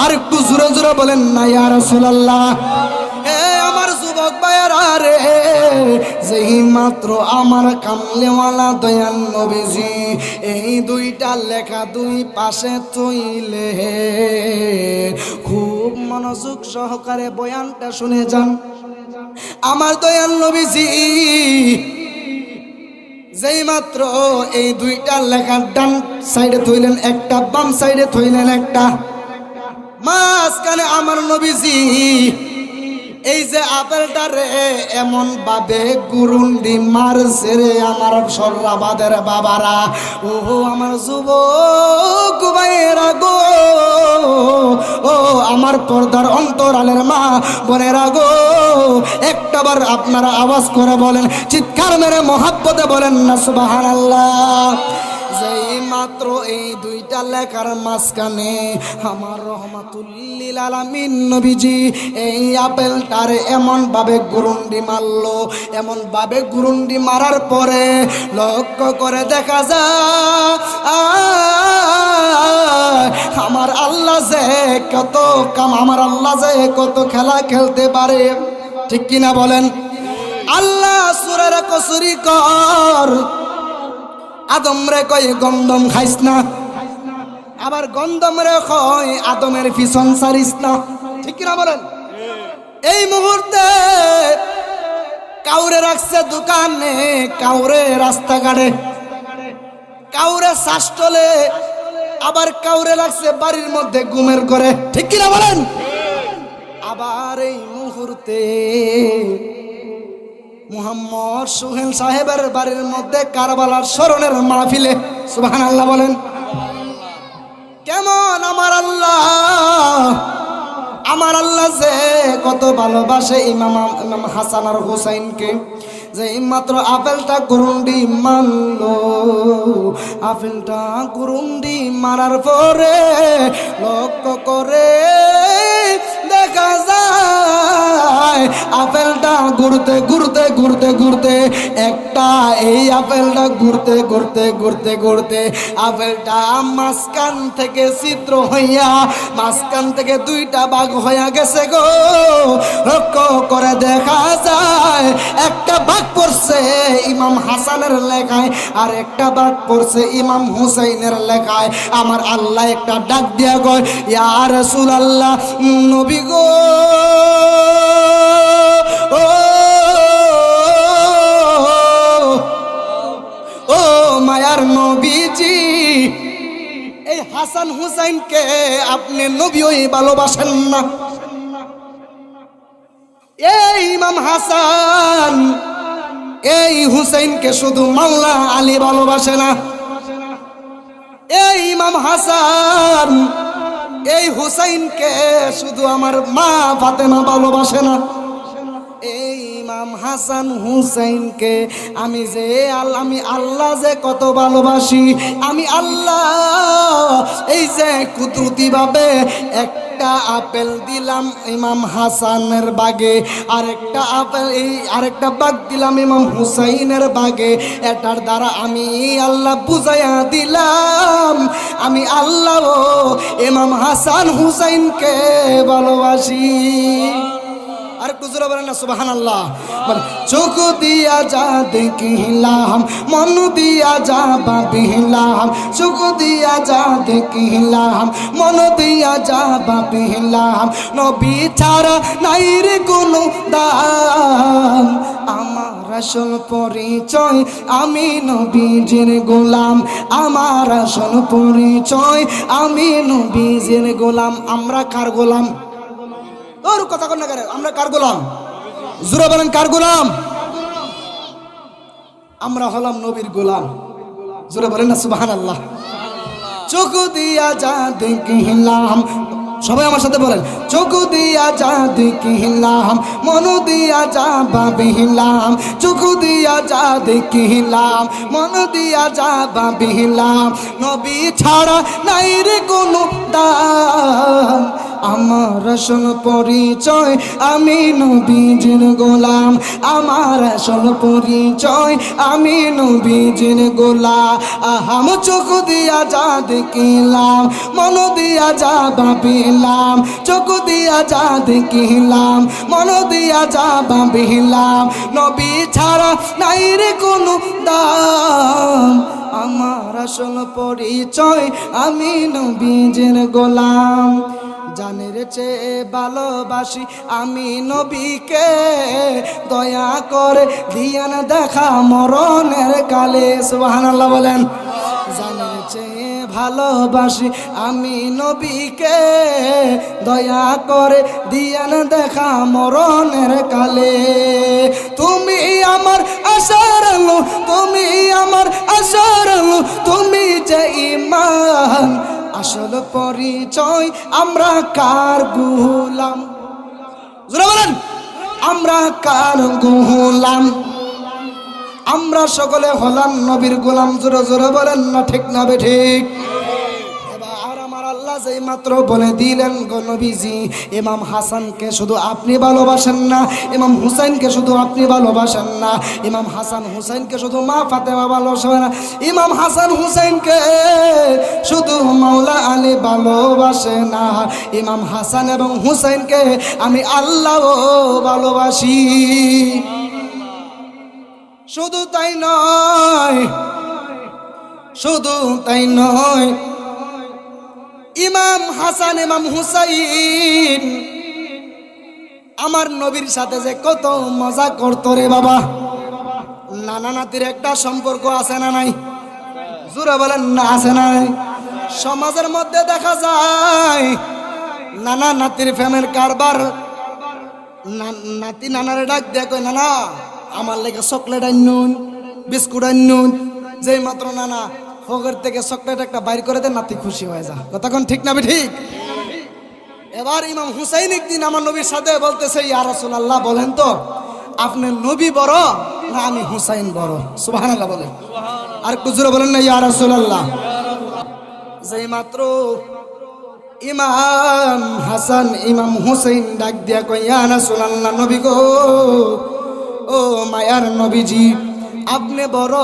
আর একটু জোরে জোরে বলেন না ইয়া রাসূলুল্লাহ। আমার যুবক ভাইয়েরা রে, যেই মাত্র আমার কামলেওয়ালা দয়াল নবীজি এই দুইটা লেখা দুই পাশে তুইলে, খুব মনোযোগ সহকারে বয়ানটা শুনে যান। আমার দয়াল নবীজি যেই মাত্র এই দুইটা লেখা ডান সাইডে থইলেন একটা, বাম সাইডে থইলেন একটা, মাঝখানে আমার নবীজি এই যে আপেলটা রে এমন ভাবে গুরুন্ডি মারছে রে আমার সর্রাবাদের বাবারা, ও আমার যুবক ভাইয়েরা গো, ও আমার পর্দার অন্তরালের মা বোনেরা গো, একটাবার আপনারা আওয়াজ করে বলেন, চিৎকার মেরে মোহাব্বতে বলেন না সুবহানাল্লাহ। যেই মাত্র এই দুইটা লেখার মাঝখানে আমার রহমাতুল লিল আলামিন নবীজি এই আপেলটারে এমন ভাবে গুরুন্ডি মারলো, এমন ভাবে গুরুন্ডি মারার পরে লক্ষ্য করে দেখা যায় আমার আল্লাহ যে কত আমার আল্লাহ যে কত খেলা খেলতে পারে, ঠিক কিনা বলেন? আল্লাহ সূরা কসুরি কর, আদম রে কয় গন্ধম খাইস না, আবার গন্ধম রে কয় আদমের পিছন ছাড়িস না, ঠিক কিনা বলেন? এই মুহূর্তে কাউরে রাখছে দোকানে, কাউরে রাস্তাঘাটে, কাউরে শ্বাসটলে, আবার কাউরে রাখছে বাড়ির মধ্যে ঘুমের করে, ঠিক কিনা বলেন? আবার এই মুহূর্তে মুহাম্মদ সোহেল সাহেবের বাড়ির মধ্যে কারবালার স্মরণের মাহফিলে, সুবহানাল্লাহ বলেন। কেমন আমার আল্লাহ, আমার আল্লাহ যে কত ভালোবাসে ইমাম হাসান আর হুসাইনকে, যে মাত্র আপেলটা গুরুন্ডি মারলো, আপেলটা গুরুন্ডি মারার পরে লক্ষ্য করে দেখা যায় আপেলটা ঘুরতে ঘুরতে ঘুরতে ঘুরতে একটা, এই আপেলটা ঘুরতে ঘুরতে ঘুরতে ঘুরতে আপেলটা মাঝখান থেকে ছিদ্র হইয়া মাঝখান থেকে দুইটা ভাগ হইয়া গেছে গো। লক্ষ্য করে দেখা যায় একটা ভাগ পড়ছে ইমাম হাসানের লেখায়, আর একটা ভাগ পড়ছে ইমাম হুসাইনের লেখায়। আমার আল্লাহ একটা ডাক দিয়া কয়, ইয়া রাসূলুল্লাহ, নবী গো, ও মায়া দয়ার নবীজি এই হাসান হুসাইনকে আপনি নবীই ভালোবাসেন না। এই ইমাম হাসান এই হুসাইনকে শুধু মাওলা আলী ভালোবাসে না। এই ইমাম হাসান এই হুসাইনকে শুধু আমার মা ফাতেমা ভালোবাসে না। এই ইমাম হাসান হুসাইনকে আমি আল্লাহ যে কত ভালোবাসি, আমি আল্লাহ এই যে কুদরতি ভাবে একটা আপেল দিলাম ইমাম হাসানের বাগে, আরেকটা বাগ দিলাম ইমাম হুসাইনের বাগে। এটার দ্বারা আমি আল্লাহ বুঝাইয়া দিলাম আমি আল্লাহ ইমাম হাসান হুসাইনকে ভালোবাসি। আর একটু জোরে বলেন না সুবহানাল্লাহ। চোখ দিয়া যা দেখিলাম, মন দিয়া যা ভাবিলাম, চোখ দিয়া যা দেখিলাম, মন দিয়া যা ভাবিলাম, নবী ছাড়া নাই রে কোনো দাম। আমার আসল পরিচয় আমি নবীজির গোলাম, আমার আসল পরিচয় আমি নবীজির গোলাম। আমরা কার গোলাম? ওর কথা কন না করে, আমরা কার গোলাম? জোরে বলেন কার গোলাম? আমরা হলাম নবীর গোলাম। জোরে বলেন না সুবহানাল্লাহ। চোখ দিয়া যা দেখিলাম, সবাই আমার সাথে বলেন, চোখ দিয়া যা দেখিলাম, মন দিয়া যা ভাবিলাম, চোখ দিয়া যা দেখিলাম, মন দিয়া যা ভাবিলাম, নবী ছাড়া নাই রে কোনো দাম। আমার আসল পরিচয় আমি নবীজির গোলাম, আমার আসল পরিচয় আমি নবীজির গোলাম। চোখ দিয়া যা দেখিলাম, মন দিয়া যা ভাবিলাম, চোখ দিয়া যা দেখিলাম, মন দিয়া যা ভাবিলাম, নবী ছাড়া নাই রে কোনো দাম। আমার আসল পরিচয় আমি নবীজির গোলাম। জানের চেয়ে ভালোবাসি আমি নবীকে, দয়া করে দিয়ান দেখা মরণের কালে। সুবহানাল্লাহ বলেন। জানের চেয়ে ভালোবাসি আমি নবীকে, দয়া করে দিয়ান দেখা মরণের কালে। তুমি আমার আশার আলো, তুমি আমার আশার আলো, তুমি যে ঈমান। আসল পরিচয় আমরা কার গোলাম? জোরে বলেন, আমরা কার গোলাম? আমরা সকলে হলাম নবীর গোলাম। জোরে জোরে বলেন না ঠিক না বেঠিক? এবার আমার আল্লাহ যেই মাত্র বলে দিলেন গো নবীজি, ইমাম হাসানকে শুধু আপনি ভালোবাসেন না, ইমাম হুসাইনকে শুধু আপনি ভালোবাসেন না, ইমাম হাসান হুসাইনকে শুধু মা ফাতেমা ভালোবাসেন না, ইমাম হাসান হুসাইনকে শুধু মাওলা আলী ভালোবাসে না, ইমাম হাসান এবং হুসাইনকে আমি আল্লাহ ভালোবাসি। শুধু তাই নয়, শুধু তাই নয়, ইমাম হাসান ইমাম হুসাইন আমার নবীর সাথে যে কত মজা করতো রে বাবা। নানা নাতির একটা সম্পর্ক আছে না নাই? জোরে বলেন না আছে না নাই? সমাজের মধ্যে দেখা যায় নানা নাতির ফ্যামের কারবার। নাতি নানারে ডাক দেয়, কই নানা আমার লেগে চকলেট আনুন, বিস্কুট আনুন। যেই মাত্র নানা ফকের থেকে চকলেট একটা বাইর করে দেন, নাতি খুশি হয়ে যা। কতক্ষণ ঠিক না ঠিক? এবার ইমাম হুসাইন একদিন আমার নবীর সাথে বলতেছে, ইয়া রাসূলুল্লাহ বলেন তো আপনি নবী বড় না আমি হুসাইন বড়? সুবহানাল্লাহ বলেন। আর একটু জোরে বলেন না ইয়া রাসূলুল্লাহ। যেই মাত্র ইমাম হাসান ইমাম হুসাইন ডাক দিয়া কই, ইয়া রাসূলুল্লাহ নবী গো, ও মায়ার নবীজি আপনি বড়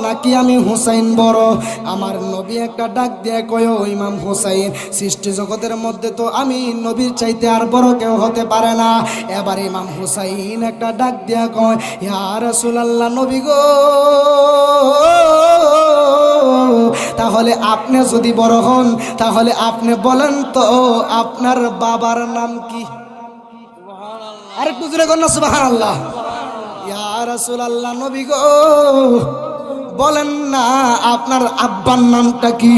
নাকি আমি হুসাইন বড়? আমার নবী একটা ডাক দিয়ে কয়, ও ইমাম হুসাইন সৃষ্টি জগতের মধ্যে তো আমি নবীর চাইতে আর বড় কেউ হতে পারে না। এবার ইমাম হুসাইন একটা ডাক দিয়ে কয়, ইয়া রাসূলুল্লাহ নবী গো, তাহলে আপনি যদি বড় হন তাহলে আপনি বলেন তো আপনার বাবার নাম কি? আরেকটু জোরে কর না সুবহানাল্লাহ। ইয়া রাসূলুল্লাহ নবী গো, বলেন না আপনার আব্বার নামটা কি?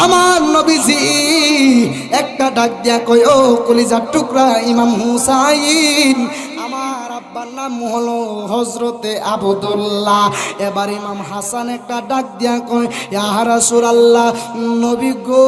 আমার নবীজি একটা ডাক দিয়া কই, ও কলিজার টুকরা ইমাম হুসাইন, আমার আব্বার নাম হলো হযরতে আবদুল্লাহ। এবার ইমাম হাসান একটা ডাক দিয়া কই, ইয়া রাসূলুল্লাহ, নবী গো,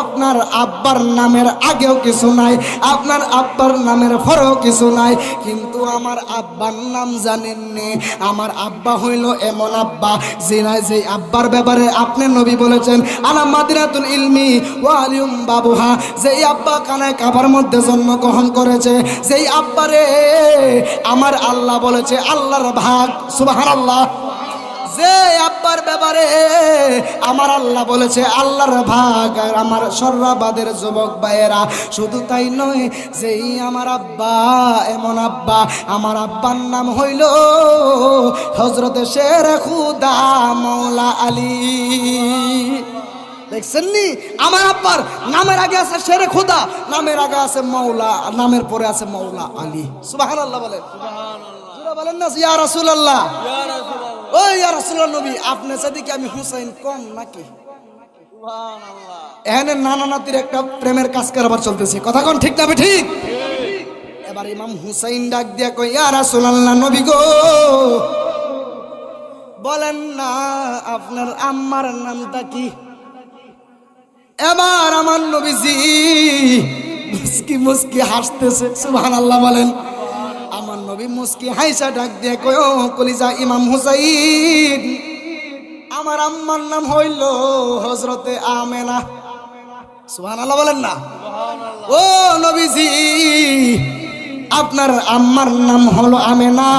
আপনার আব্বার নামের আগেও কিছু নাই, আপনার আব্বার নামের পরেও কিছু নাই, কিন্তু আমার আব্বার নাম জানেননি? আমার আব্বা হইল এমন আব্বা যে আব্বার ব্যাপারে আপনি নবী বলেছেন আনা মাদিনাতুল ইলমি ওয়া আলিয়ুম বাবুহা, যেই আব্বা কানায় কাবার মধ্যে জন্মগ্রহণ করেছে, যেই আব্বারে আমার আল্লাহ বলেছে আল্লাহর ভাগ, সুবহানাল্লাহ। যে আব্বার ব্যাপারে আমার আল্লাহ বলেছে আল্লাহর ভাগ। আর আমার সর্রাবাদের যুবক ভাইয়েরা, শুধু তাই নয়, যেই আমার আব্বা এমন আব্বা, আমার আব্বার নাম হইল হযরতে শের খুদা মাওলা আলী। দেখছেন নি, আমার আব্বার নামের আগে আছে শেরে খুদা, নামের আগে আছে মাওলা, নামের পরে আছে মাওলা আলী। সুবহানাল্লাহ বলেন, সুবহানাল্লাহ বলেন না ইয়া রাসূলুল্লাহ, ইয়া রাসূলুল্লাহ। ও ইয়া রাসূলুল্লাহ নবী, আপনি সাদিকে আমি হুসাইন কম নাকি? সুবহানাল্লাহ। এখানে নানা নাতির একটা প্রেমের কাজ কারবার চলতেছে, কথা কোন ঠিক না ঠিক? এবার ইমাম হুসাইন ডাক দিয়া কই, ইয়া রাসূলুল্লাহ নবী গো, বলেন না আপনার আম্মার নামটা কি? এবার আমার নবীজি মুস্কি মুস্কি হাসতেছে, সুবহানাল্লাহ বলেন। আমার নবী মুস্কি হাইসা ডাক দিয়ে কয়, ও কলিজা ইমাম হুসাইন, আমার আম্মার নাম হইল হযরতে আমেনা। সুবহানাল্লাহ বলেন না। ও নবীজি, আপনার আম্মার নাম হলো আমেনা,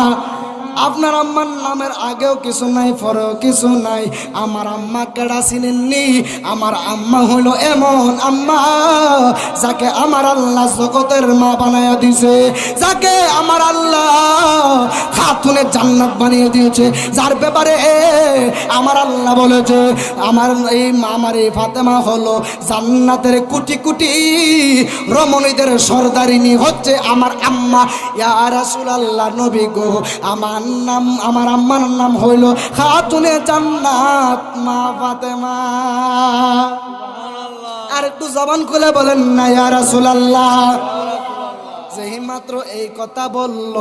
আপনার আম্মার নামের আগেও কিছু নাই, পরেও কিছু নাই। আমার আম্মা কেডা চিনেননি? আমার আম্মা হলো এমন আম্মা যাকে আমার আল্লাহ জগতের মা বানায়া দিয়েছে, যাকে আমার আল্লাহ খাতুনে জান্নাত বানিয়ে দিয়েছে, যার ব্যাপারে আমার আল্লাহ বলেছে আমার এই ফাতেমা হলো জান্নাতের কোটি কোটি রমণীদের সর্দারিনী হচ্ছে আমার আম্মা। ইয়া রাসূলুল্লাহ নবী গো, আমার আম্মার নাম হইল খাতুনে জান্নাত মা ফাতেমা। আর একটু জবান খুলে বলেন না ইয়া রাসূলুল্লাহ। যেই মাত্র এই কথা বলল,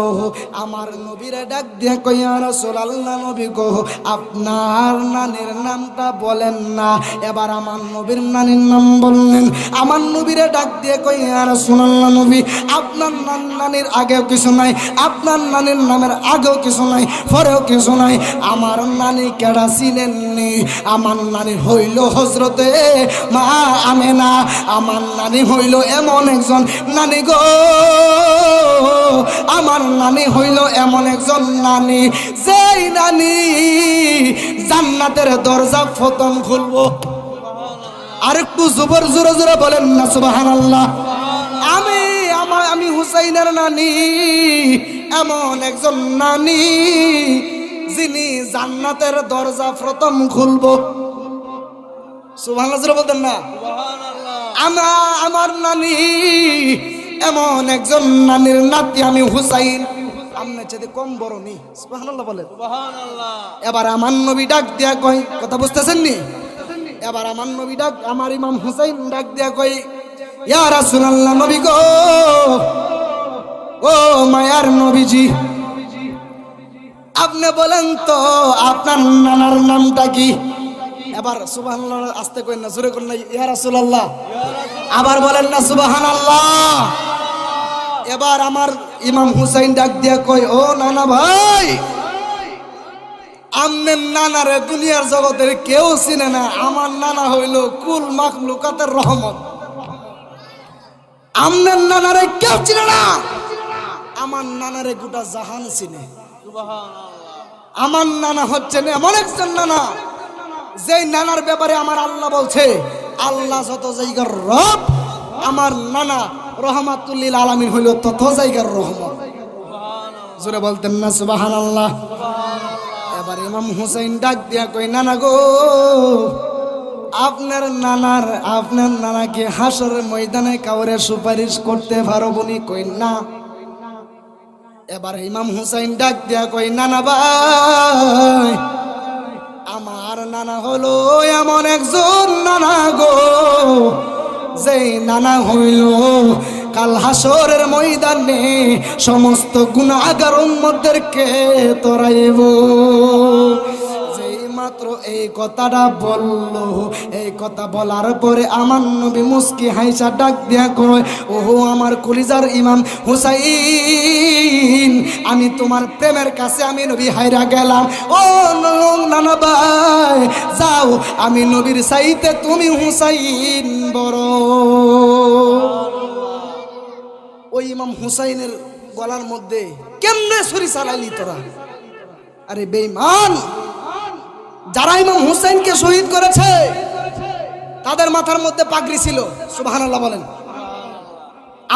আমার নবীরে ডাক দিয়ে কই, ইয়া রাসূলুল্লাহ নবী গো, আপনার নানির নামটা বলেন না। এবার আমার নবীর নানির নাম বললেন। আমার নবীরে ডাক দিয়ে কই, ইয়া রাসূলুল্লাহ নবী, আপনার নানির আগেও কিছু নাই, আপনার নানির নামের আগেও কিছু নাই, পরেও কিছু নাই। আমার নানি কেডা চিনেননি? আমার নানি হইল হযরতে মা আমেনা। আমার নানি হইল এমন একজন নানি গো, আমার নানি হইল এমন একজন নানি, যেই নানি জান্নাতের দরজা প্রথম খুলবো। আর একটু জোরে জোরে বলেন না সুবহানাল্লাহ। আমি হুসাইনের নানি এমন একজন নানি, যিনি জান্নাতের দরজা প্রথম খুলবো। সুবহানাল্লাহ জোরে বলতেন না? আমার নানি এমন একজন নানির নাতি আমি হুসাইন, আপনার চেয়ে কম বড় নি। সুবহানাল্লাহ বলেন, সুবহানাল্লাহ। এবার আমার নবী ডাক দিয়া কই, কথা বুঝতেছেন নি? এবার আমার নবী ডাক, আমার ইমাম হুসাইন ডাক দিয়া কই, ইয়া রাসূলুল্লাহ নবী গো, ও মায়ার নবীজি, আপনি বলেন তো আপনার নানার নামটা কি? এবার সুবহানাল্লাহ আস্তে কই না, জোরে করেন না ইয়া রাসূলুল্লাহ। আবার বলেন না সুবহানাল্লাহ। এবার আমার ইমাম হুসাইন ডাক দিয়া কই, ও নানা ভাই, আমনের নানারে দুনিয়ার জগতের কেউ চিনে না। আমার নানা হইল কুল মাখলুকাতের রহমত। আমনের নানারে কেউ চিনে না, আমার নানারে গোটা জাহান চিনে। আমার নানা হচ্ছেন এমন একজন নানা, যেই নানার ব্যাপারে আমার আল্লাহ বলছে আল্লাহ যত জায়গার রব, আমার নানা রহমাতুল লিল আলামিন হইল তত জায়গার রহমত। জোরে বলতেন না সুবহানাল্লাহ। এবার ইমাম হুসাইন ডাক দিয়া কই, নানা গো, আপনার নানাকে হাসরের ময়দানে কাউরে সুপারিশ করতে পারবনি? কই না। এবার ইমাম হুসাইন ডাক দিয়া কই, নানা ভাই, আমার নানা হলো এমন একজন নানা গো, যেই নানা হইল কাল হাসরের ময়দানে সমস্ত গুনাহগার উম্মতদেরকে তরাইব। যেই মাত্র এই কথাটা বলল, এই কথা বলার পরে আমার নবী মুস্কি হাইসা ডাক দিয়া কয়, ওহো আমার কলিজার ইমাম হুসাইন, আমি তোমার প্রেমের কাছে আমি নবী হাইরা গেলাম। ও নানা ভাই, যাও, আমি নবীর চাইতে তুমি হুসাইন বড়। ওই ইমাম হুসাইনের গলার মধ্যে কেমনে ছুরি চালাইলি তোরা? আরে বেঈমান, যারা ইমাম হুসাইনকে শহীদ করেছে তাদের মাথার মধ্যে পাগড়ি ছিল। সুবহানাল্লাহ বলেন।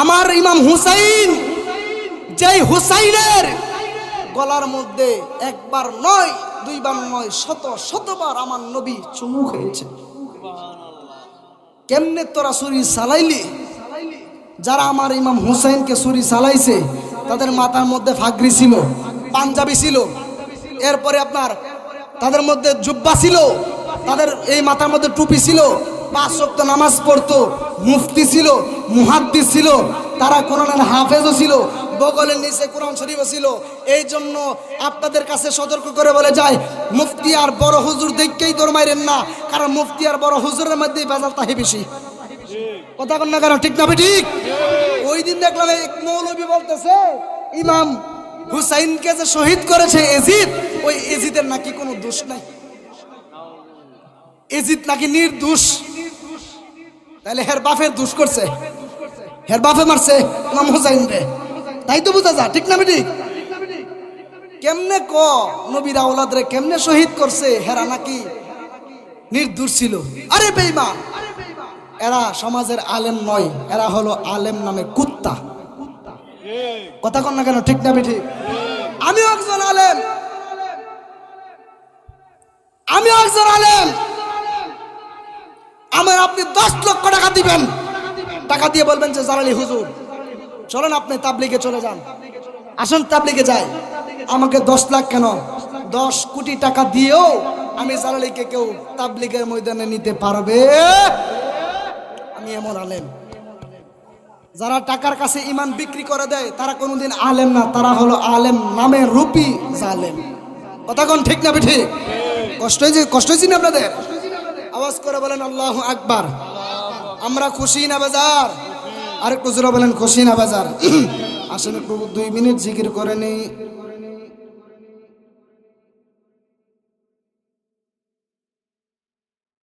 আমার ইমাম হুসাইন, যেই হুসাইনের গলার মধ্যে একবার নয়, দুইবার নয়, শত শতবার আমার নবী চুমু খেয়েছে। কেমনে তোরা ছুরি চালাইলি? যারা আমার ইমাম হুসাইনকে ছুরি চালাইছে তাদের মাথার মধ্যে ফাগরি ছিল, পাঞ্জাবি ছিল, এরপরে আপনার তাদের মধ্যে জুব্বা ছিল, তাদের এই মাথার মধ্যে টুপি ছিল, 5 ওয়াক্ত নামাজ পড়তো, মুফতি ছিল, মুহাদ্দিস ছিল, তারা কোরআনের হাফেজও ছিল, বগলের নিচে কোরআন শরীফও ছিল। এই জন্য আপনাদের কাছে সতর্ক করে বলে যায়, মুফতি আর বড় হুজুর দেখকেই দৌড় মাইরেন না, কারণ মুফতি আর বড় হুজুরের মধ্যেই ভেজাল তাহি বেশি। কথা কন না কেন? ঠিক না ঠিক? ওই দিন দেখলাম এক মৌলবী বলতেছে ইমাম হুসাইনকে যে শহীদ করেছে এজিদ, ওই এজিদের নাকি কোনো দোষ নাই, এজিদ নাকি নির্দোষ। তাহলে হের বাপের দোষ করছে, হের বাপে মারছে ইমাম হুসাইন রে, তাই তো বোঝা যায়। ঠিক না ঠিক? কেমনে ক নবীর আওলাদ রে কেমনে শহীদ করছে, হেরা নাকি নির্দোষ ছিল? আরে বেঈমান, এরা সমাজের আলেম নয়, এরা হলো আলেম নামে কুত্তা। কথা কন না কেন? ঠিক না ঠিক? আমিও একজন আলেম, আমিও একজন আলেম। আমার আপনি 10 লক্ষ টাকা দিবেন, টাকা দিয়ে বলবেন যে জালালি হুজুর চলেন আপনি তাবলিগে চলে যান, আসুন তাবলিগে যাই। আমাকে 10 লাখ কেন, 10 কোটি টাকা দিয়েও আমি জালালিকে কেউ তাবলিগের ময়দানে নিতে পারবে? আমি এমন আলেম। যারা টাকার কাছে ইমান বিক্রি করে দেয় তারা কোনোদিন আলেম না, তারা হলো আলেম নামে রূপী জালেম। কথা কোন ঠিক না ঠিক? কষ্ট হয়েছে না আপনাদের? আওয়াজ করে বলেন আল্লাহু আকবার। আমরা খুশি না বেজার? আরেকটু জোরে বলেন খুশি না বেজার? আসলে প্রভু 2 মিনিট জিকির করে নেই।